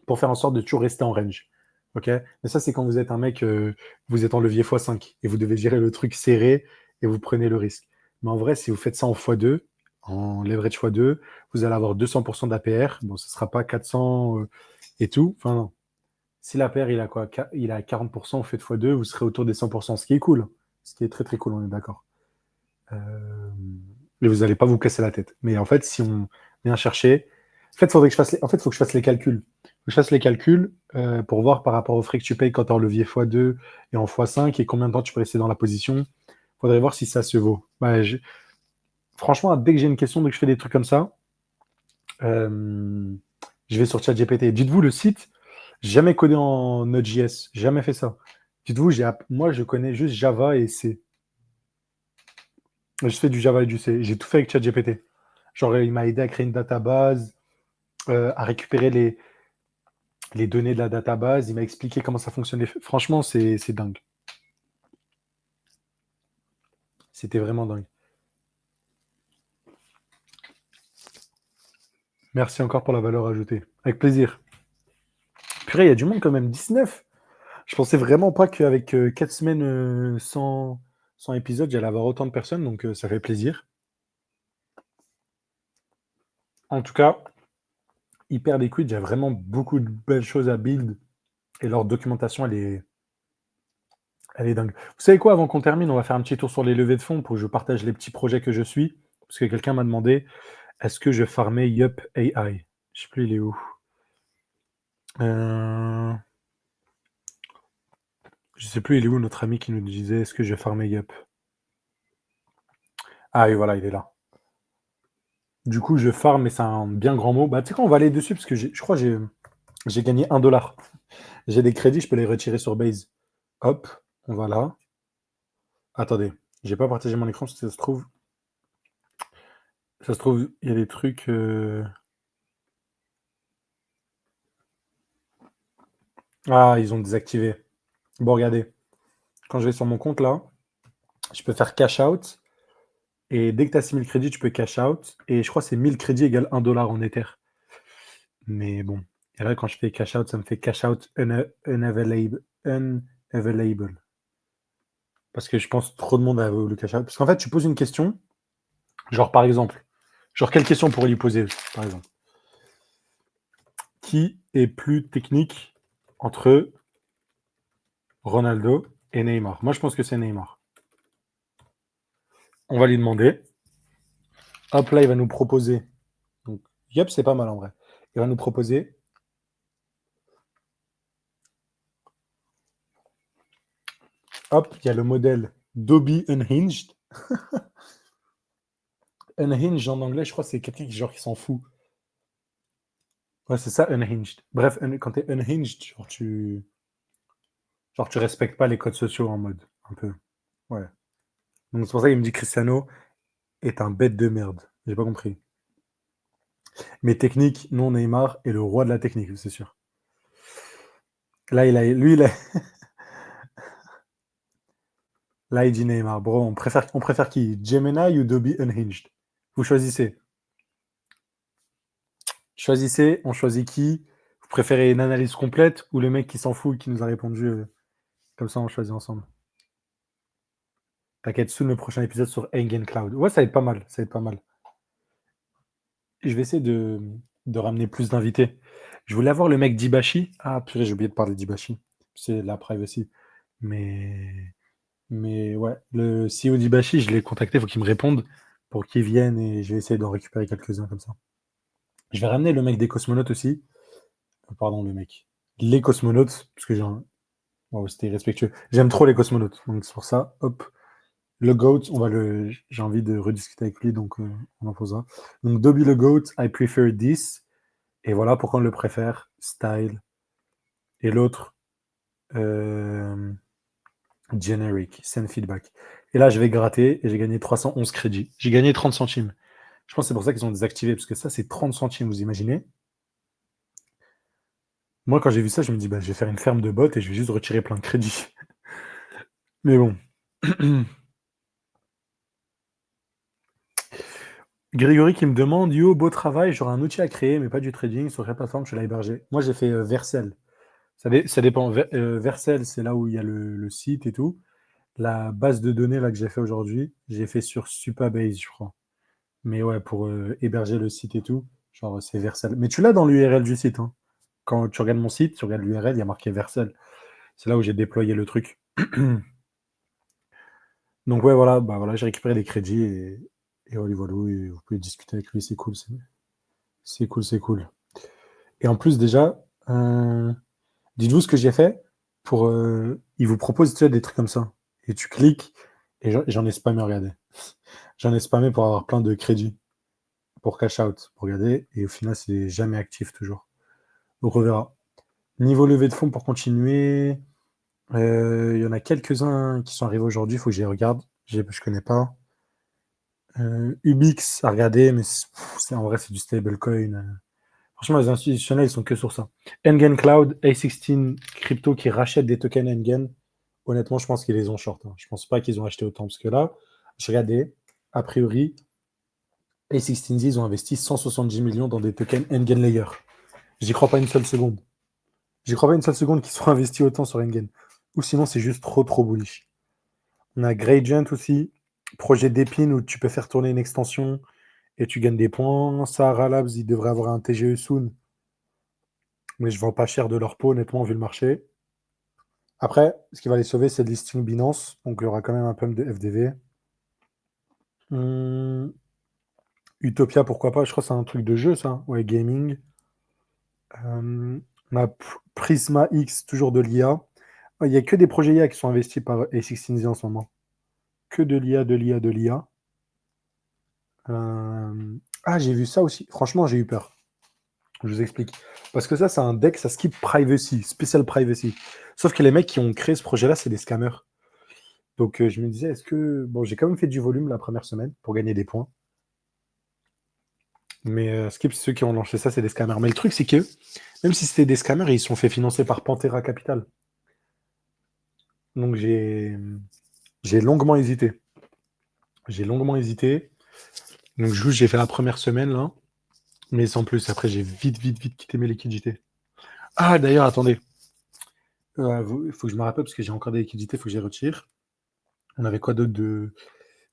pour faire en sorte de toujours rester en range. Ok. Mais ça, c'est quand vous êtes un mec, vous êtes en levier x5 et vous devez gérer le truc serré et vous prenez le risque. Mais en vrai, si vous faites ça en x2, en leverage x2, vous allez avoir 200% d'APR. Bon, ce ne sera pas 400 et tout. Enfin, non. Si l'APR, il a quoi? Il a 40%, vous faites x2, vous serez autour des 100%, ce qui est cool. Ce qui est très, très cool, on est d'accord. Et vous n'allez pas vous casser la tête. Mais en fait, si on vient chercher, en fait, il faut que je fasse les calculs. Il faut que je fasse les calculs pour voir par rapport au frais que tu payes quand tu es en levier x2 et en x5 et combien de temps tu peux rester dans la position. Il faudrait voir si ça se vaut. Ouais, franchement, dès que j'ai une question, dès que je fais des trucs comme ça, je vais sur ChatGPT. Dites-vous, le site, j'ai jamais codé en Node.js, jamais fait ça. Dites-vous, moi, je connais juste Java et C. Je fais du Java et du C. J'ai tout fait avec ChatGPT. Genre, il m'a aidé à créer une database, à récupérer les données de la database. Il m'a expliqué comment ça fonctionnait. Franchement, c'est dingue. C'était vraiment dingue. Merci encore pour la valeur ajoutée. Avec plaisir. Purée, il y a du monde quand même. 19. Je pensais vraiment pas qu'avec 4 semaines sans épisode, j'allais avoir autant de personnes. Donc, ça fait plaisir. En tout cas, Hyper Liquid, j'ai vraiment beaucoup de belles choses à build. Et leur documentation, elle est dingue. Vous savez quoi, avant qu'on termine, on va faire un petit tour sur les levées de fonds pour que je partage les petits projets que je suis. Parce que quelqu'un m'a demandé est-ce que je farmais Yup AI. Je sais plus, il est où. Je sais plus, il est où notre ami qui nous disait est-ce que je farmais Yup. Ah oui, voilà, il est là. Du coup, je farm, mais c'est un bien grand mot. Bah, tu sais quoi, on va aller dessus parce que je crois que j'ai gagné 1 dollar. J'ai des crédits, je peux les retirer sur Base. Hop, on va là. Attendez, j'ai pas partagé mon écran parce que ça se trouve, il y a des trucs. Ah, ils ont désactivé. Bon, regardez, quand je vais sur mon compte là, je peux faire cash out. Et dès que tu as 6000 crédits, tu peux cash out. Et je crois que c'est 1000 crédits égale 1 dollar en Ether. Mais bon. Et là, quand je fais cash out, ça me fait cash out unavailable. Unavailable. Parce que je pense que trop de monde a le cash out. Parce qu'en fait, tu poses une question, genre par exemple, genre quelle question pourrait lui poser, par exemple? Qui est plus technique entre Ronaldo et Neymar? Moi, je pense que c'est Neymar. On va lui demander. Hop, là, il va nous proposer. Donc, yep, c'est pas mal en vrai. Il va nous proposer. Hop, il y a le modèle Dobby Unhinged. Unhinged en anglais, je crois que c'est quelqu'un qui s'en fout. Ouais, c'est ça, unhinged. Bref, quand t'es unhinged, genre tu respectes pas les codes sociaux en mode, un peu. Ouais. Donc c'est pour ça qu'il me dit Cristiano est un bête de merde. J'ai pas compris. Mais technique, non, Neymar est le roi de la technique, c'est sûr. Là, là, il dit Neymar. Bro, on préfère qui? Gemini ou Dobby Unhinged? Vous choisissez. Choisissez, on choisit qui? Vous préférez une analyse complète ou le mec qui s'en fout et qui nous a répondu comme ça, on choisit ensemble. T'inquiète, sous le prochain épisode sur Engen Cloud. Ouais, ça va être pas mal. Ça va être pas mal. Et je vais essayer de ramener plus d'invités. Je voulais avoir le mec d'Ibashi. Ah, purée, j'ai oublié de parler d'Ibashi. C'est la privacy. Mais, mais ouais, le CEO d'Ibashi, je l'ai contacté, il faut qu'il me réponde pour qu'il vienne et je vais essayer d'en récupérer quelques-uns comme ça. Je vais ramener le mec des cosmonautes aussi. Pardon, le mec. Les cosmonautes, parce que wow, c'était irrespectueux. J'aime trop les cosmonautes. Donc c'est pour ça, hop. Le GOAT, j'ai envie de rediscuter avec lui, donc on en posera. Donc Dobby le GOAT, I prefer this. Et voilà pourquoi on le préfère. Style. Et l'autre, euh, generic. Send feedback. Et là, je vais gratter et j'ai gagné 311 crédits. J'ai gagné 30 centimes. Je pense que c'est pour ça qu'ils ont désactivé, parce que ça, c'est 30 centimes, vous imaginez? Moi, quand j'ai vu ça, je me dis, bah, je vais faire une ferme de bots et je vais juste retirer plein de crédits. Mais bon. Grégory qui me demande, Yo, beau travail, j'aurai un outil à créer, mais pas du trading. Sur quelle plateforme je l'ai hébergé? Moi, j'ai fait Vercel. Ça dépend. Vercel, c'est là où il y a le site et tout. La base de données là, que j'ai fait aujourd'hui, j'ai fait sur Supabase, je crois. Mais ouais, pour héberger le site et tout, genre c'est Vercel. Mais tu l'as dans l'URL du site, hein. Quand tu regardes mon site, tu regardes l'URL, il y a marqué Vercel. C'est là où j'ai déployé le truc. Donc ouais, voilà, bah voilà, j'ai récupéré des crédits et voilà, voilà, et vous pouvez discuter avec lui, c'est cool, c'est cool, c'est cool. Et en plus déjà, dites-vous ce que j'ai fait pour. Il vous propose tu sais, des trucs comme ça. Et tu cliques, et j'en ai spammé, regardez. J'en ai spammé pour avoir plein de crédits, pour cash out, pour regarder, et au final, c'est jamais actif toujours. Donc on verra. Niveau levée de fonds pour continuer, il y en a quelques-uns qui sont arrivés aujourd'hui, il faut que je les regarde. Je connais pas. Ubix à regarder, mais en vrai, c'est du stablecoin. Franchement, les institutionnels, ils sont que sur ça. Engen Cloud, A16 Crypto qui rachète des tokens Engen. Honnêtement, je pense qu'ils les ont short, hein. Je pense pas qu'ils ont acheté autant. Parce que là, je regardais, a priori, A16Z, ils ont investi 170 millions dans des tokens Engen Layer. J'y crois pas une seule seconde. J'y crois pas une seule seconde qu'ils soient investis autant sur Engen. Ou sinon, c'est juste trop, trop bullish. On a Gradient aussi, projet d'Epine où tu peux faire tourner une extension et tu gagnes des points. Sahara Labs, ils devraient avoir un TGE soon. Mais je vends pas cher de leur peau, honnêtement, vu le marché. Après, ce qui va les sauver, c'est le listing Binance. Donc, il y aura quand même un pump de FDV. Hum, Utopia, pourquoi pas? Je crois que c'est un truc de jeu, ça. Ouais, gaming. On a Prisma X, toujours de l'IA. Il n'y a que des projets IA qui sont investis par A16Z en ce moment. Que de l'IA, de l'IA, de l'IA. Ah, j'ai vu ça aussi. Franchement, j'ai eu peur. Je vous explique. Parce que ça, c'est un deck, ça skip privacy, special privacy. Sauf que les mecs qui ont créé ce projet-là, c'est des scammers. Donc je me disais, est-ce que... Bon, j'ai quand même fait du volume la première semaine pour gagner des points. Mais skip, ceux qui ont lancé ça, c'est des scammers. Mais le truc, c'est que, même si c'était des scammers, ils se sont fait financer par Pantera Capital. Donc j'ai longuement hésité. J'ai longuement hésité. Donc juste, j'ai fait la première semaine, là. Mais sans plus. Après, j'ai vite quitté mes liquidités. Ah, d'ailleurs, attendez. Il faut que je me rappelle, parce que j'ai encore des liquidités, il faut que je les retire. On avait quoi d'autre de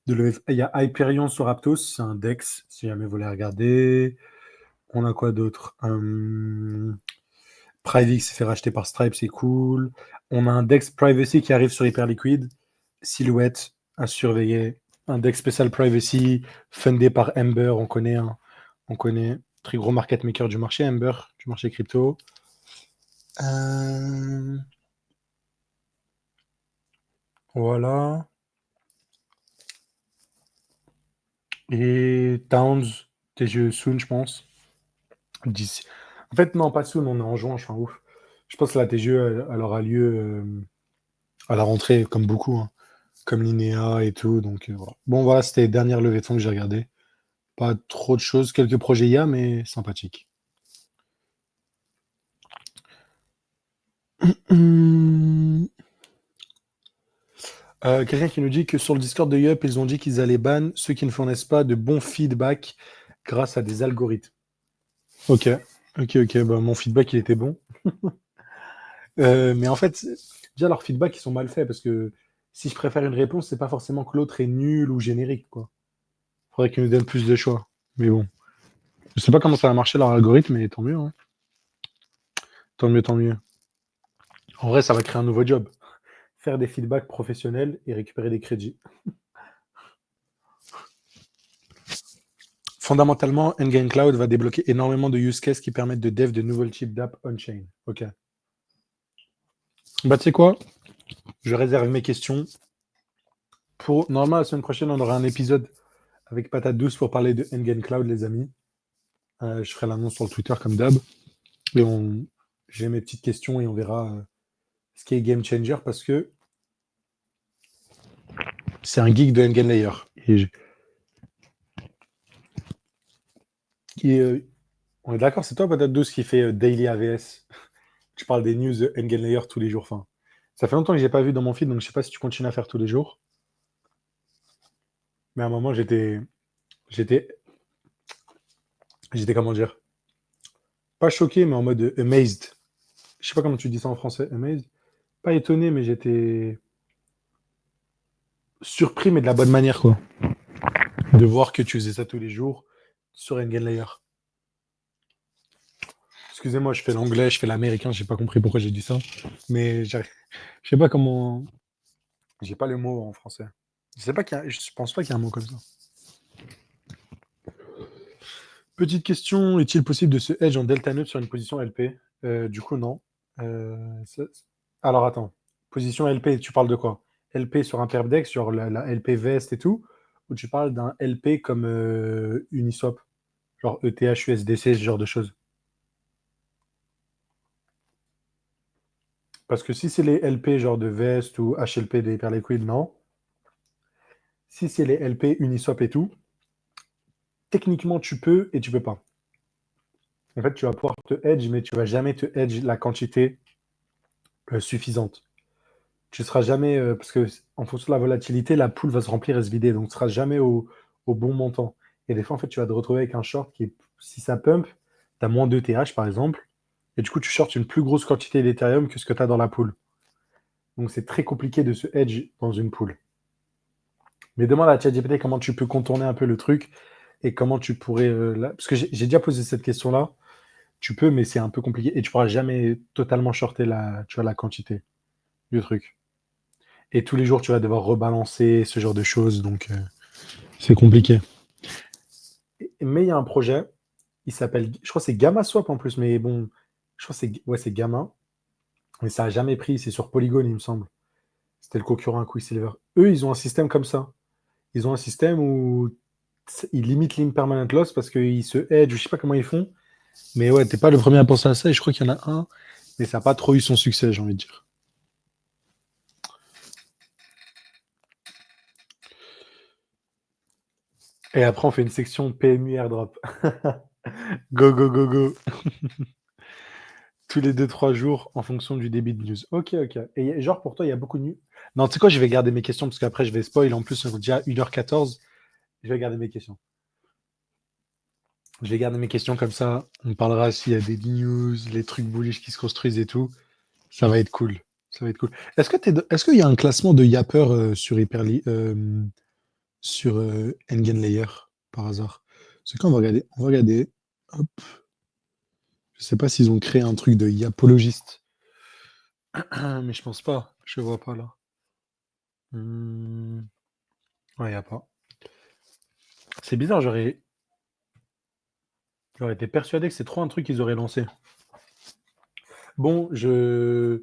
l'EF? Il y a Hyperion sur Aptos, c'est un DEX, si jamais vous voulez regarder. On a quoi d'autre? Privix s'est fait racheter par Stripe, c'est cool. On a un DEX Privacy qui arrive sur Hyperliquid. Silhouette à surveiller. Un DEX Special Privacy fundé par Ember, on connaît. On connaît. Très gros market maker du marché, Ember, du marché crypto. Voilà. Et Towns, TGE Soon, je pense. D'ici. En fait, non, pas soon, on est en juin, je suis un ouf. Je pense que la TGE, elle aura lieu à la rentrée, comme beaucoup, hein. Comme l'INEA et tout. Donc, voilà. Bon, voilà, c'était les dernières levées de fonds que j'ai regardées. Pas trop de choses, quelques projets IA, mais sympathiques. Hum. Quelqu'un qui nous dit que sur le Discord de Yup, ils ont dit qu'ils allaient ban ceux qui ne fournissent pas de bons feedback grâce à des algorithmes. Ok, ok. Bah, mon feedback, il était bon. Mais en fait, déjà, leurs feedbacks, ils sont mal faits parce que si je préfère une réponse, c'est pas forcément que l'autre est nul ou générique, quoi. Faudrait qu'ils nous donnent plus de choix. Mais bon, je sais pas comment ça va marcher leur algorithme, mais tant mieux, hein. Tant mieux, tant mieux. En vrai, ça va créer un nouveau job. Faire des feedbacks professionnels et récupérer des crédits. Fondamentalement, Endgame Cloud va débloquer énormément de use cases qui permettent de dev de nouvelles types d'app on-chain. Ok. Bah, tu sais quoi? Je réserve mes questions pour. Normalement, la semaine prochaine, on aura un épisode avec Patate Douce pour parler de Endgame Cloud, les amis. Je ferai l'annonce sur le Twitter comme d'hab. Et j'ai mes petites questions et on verra ce qui est game changer parce que c'est un geek de Endgame Layer. On est d'accord, c'est toi, Patate Douce, qui fait Daily AVS. Tu parles des news de Endgame Layer tous les jours. Enfin, ça fait longtemps que je n'ai pas vu dans mon feed, donc je sais pas si tu continues à faire tous les jours. Mais à un moment, j'étais, j'étais comment dire, pas choqué, mais en mode amazed. Je sais pas comment tu dis ça en français, amazed. Pas étonné, mais j'étais surpris, mais de la bonne manière, quoi. De voir que tu faisais ça tous les jours sur Engen Layer. Excusez-moi, je fais l'anglais, je fais l'américain, j'ai pas compris pourquoi j'ai dit ça. Mais je sais pas comment. J'ai pas le mot en français. Je sais pas je pense pas qu'il y a un mot comme ça. Petite question, est-il possible de se hedge en delta neutre sur une position LP? Du coup, non. Ça- Alors attends, position LP, tu parles de quoi? LP sur un perpdex, genre la LP vest et tout, ou tu parles d'un LP comme Uniswap, genre ETH, USDC, ce genre de choses? Parce que si c'est les LP genre de vest ou HLP des Hyperliquid, non. Si c'est les LP Uniswap et tout, techniquement tu peux et tu peux pas. En fait, tu vas pouvoir te hedge, mais tu vas jamais te hedge la quantité suffisante. Tu seras jamais, parce que en fonction de la volatilité, la poule va se remplir et se vider, donc tu seras jamais au bon montant. Et des fois, en fait, tu vas te retrouver avec un short qui est, si ça pump, tu as moins d'ETH par exemple, et du coup, tu shorts une plus grosse quantité d'Ethereum que ce que tu as dans la poule. Donc, c'est très compliqué de se hedge dans une poule. Mais demande à ChatGPT comment tu peux contourner un peu le truc et comment tu pourrais. Parce que j'ai déjà posé cette question-là. Tu peux, mais c'est un peu compliqué et tu pourras jamais totalement shorter tu vois, la quantité du truc. Et tous les jours, tu vas devoir rebalancer ce genre de choses, donc c'est compliqué. Mais il y a un projet, il s'appelle, je crois que c'est Gamma Swap en plus, mais bon, je crois que c'est Gamma, mais ça a jamais pris, c'est sur Polygon, il me semble. C'était le concurrent à Quicksilver. Eux, ils ont un système comme ça. Ils ont un système où ils limitent l'impermanent loss parce qu'ils se hedge, je sais pas comment ils font, Mais ouais, t'es pas le premier à penser à ça et je crois qu'il y en a un, mais ça n'a pas trop eu son succès, j'ai envie de dire. Et après, on fait une section PMU airdrop. Go, go, go, go. Tous les 2 3 jours en fonction du débit de news. Ok, ok. Et genre, pour toi, il y a beaucoup de news. Non, tu sais quoi, je vais garder mes questions parce qu'après, je vais spoil. En plus, on est déjà 1h14. Je vais garder mes questions. Je vais garder mes questions comme ça. On parlera s'il y a des news, les trucs bullish qui se construisent et tout. Ça va être cool. Ça va être cool. Est-ce qu'il y a un classement de Yapper sur sur Engen Layer par hasard? C'est quand on va regarder. On va regarder. Hop. Je sais pas s'ils ont créé un truc de yapologiste. Mais je pense pas. Je vois pas là. Hmm. Ouais, y a pas. C'est bizarre, j'aurais été persuadé que c'est trop un truc qu'ils auraient lancé. Bon, je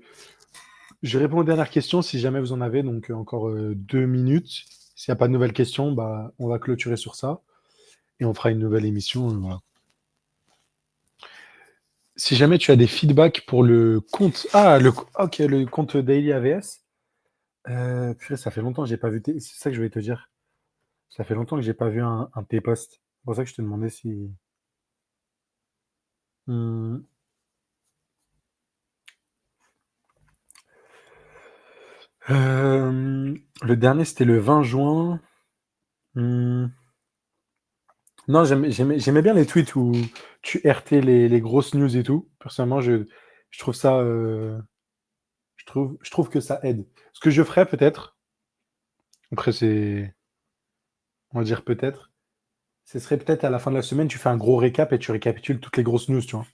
réponds aux dernières questions si jamais vous en avez, donc encore 2 minutes. S'il n'y a pas de nouvelles questions, bah, on va clôturer sur ça et on fera une nouvelle émission. Voilà. Si jamais tu as des feedbacks pour le compte. Ah, ok, le compte Daily AVS. Purée, ça fait longtemps que j'ai pas vu. C'est ça que je voulais te dire. Ça fait longtemps que j'ai pas vu un de tes posts. C'est pour ça que je te demandais si. Hmm. Le dernier, c'était le 20 juin. Hmm. Non, j'aimais bien les tweets où tu RT les grosses news et tout. Personnellement, je trouve ça, je trouve que ça aide. Ce que je ferais peut-être, après on va dire peut-être, ce serait peut-être à la fin de la semaine, tu fais un gros récap et tu récapitules toutes les grosses news, tu vois.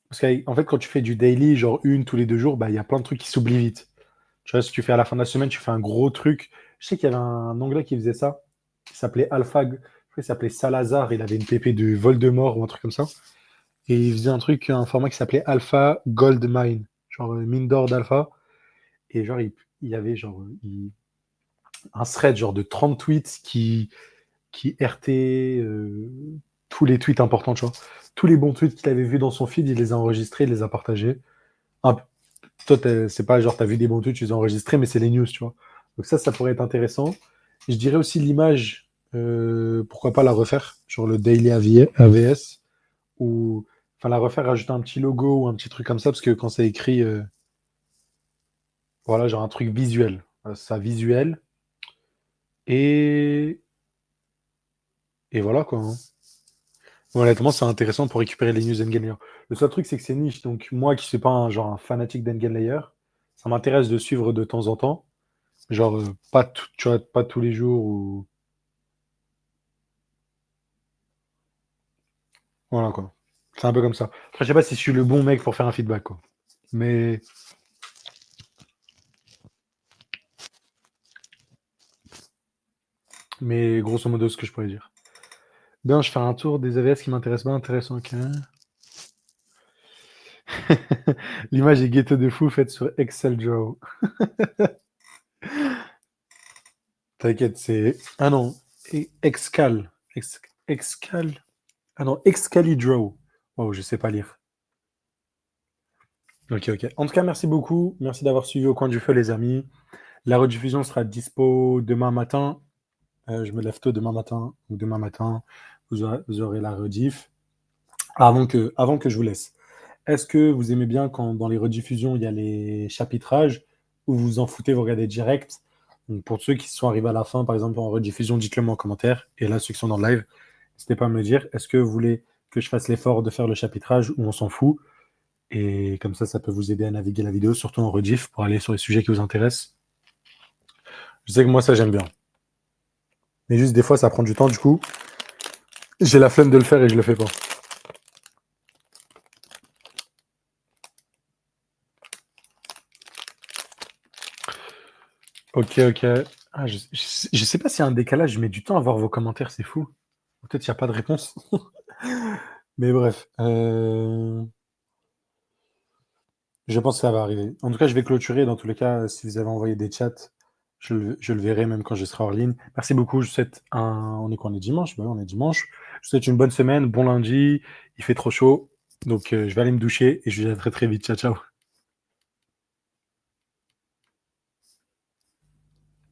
Parce qu'en fait, quand tu fais du daily, genre une tous les 2 jours, bah, il y a plein de trucs qui s'oublient vite. Tu vois, si tu fais à la fin de la semaine, tu fais un gros truc. Je sais qu'il y avait un Anglais qui faisait ça. Il s'appelait Alpha, je crois qu'il s'appelait Salazar. Il avait une PP de Voldemort ou un truc comme ça. Et il faisait un format qui s'appelait Alpha Gold Mine. Genre mine d'or d'Alpha. Et genre, il y avait genre un thread genre de 30 tweets qui RT tous les tweets importants, tu vois. Tous les bons tweets qu'il avait vus dans son feed, il les a enregistrés, il les a partagés. Un Toi, c'est pas genre, t'as vu des bons tweets, tu les as enregistrés, mais c'est les news, tu vois. Donc ça pourrait être intéressant. Je dirais aussi l'image, pourquoi pas la refaire, genre le Daily AVS, ou enfin la refaire, rajouter un petit logo ou un petit truc comme ça, parce que quand c'est écrit, voilà, genre un truc visuel. Ça visuel. Et, et voilà quoi, hein. Honnêtement, c'est intéressant pour récupérer les news Layer. Le seul truc, c'est que c'est niche. Donc moi qui suis pas genre un fanatique Layer, ça m'intéresse de suivre de temps en temps. Genre, pas, tu vois, pas tous les jours ou. Voilà, quoi. C'est un peu comme ça. Après, je sais pas si je suis le bon mec pour faire un feedback, quoi. Mais, mais grosso modo, ce que je pourrais dire. Bien, je fais un tour des AVS qui m'intéressent pas. Intéressant, ok. L'image est ghetto de fou faite sur Excel Draw. T'inquiète, c'est. Ah non, Excal. Excal. Ah non, Excalidraw. Oh, je sais pas lire. Ok, ok. En tout cas, merci beaucoup. Merci d'avoir suivi au coin du feu, les amis. La rediffusion sera dispo demain matin. Je me lève tôt demain matin. Donc demain matin, vous aurez la rediff. Avant que je vous laisse. Est-ce que vous aimez bien quand dans les rediffusions, il y a les chapitrages ou vous en foutez, vous regardez direct? Donc, pour ceux qui sont arrivés à la fin, par exemple en rediffusion, dites-le moi en commentaire. Et là, ceux qui sont dans le live, n'hésitez pas à me le dire. Est-ce que vous voulez que je fasse l'effort de faire le chapitrage ou on s'en fout? Et comme ça peut vous aider à naviguer la vidéo, surtout en rediff, pour aller sur les sujets qui vous intéressent. Je sais que moi, ça, j'aime bien. Mais juste, des fois, ça prend du temps, du coup. J'ai la flemme de le faire et je le fais pas. Ok, ok. Ah, je sais pas s'il y a un décalage, je mets du temps à voir vos commentaires, c'est fou. Peut-être qu'il n'y a pas de réponse. Mais bref. Je pense que ça va arriver. En tout cas, je vais clôturer. Dans tous les cas, si vous avez envoyé des chats, Je le verrai même quand je serai hors ligne. Merci beaucoup. Je vous souhaite un. On est quoi? On est dimanche? Ouais, on est dimanche. Je vous souhaite une bonne semaine, bon lundi. Il fait trop chaud. Donc, je vais aller me doucher et je vous dis à très très vite. Ciao, ciao.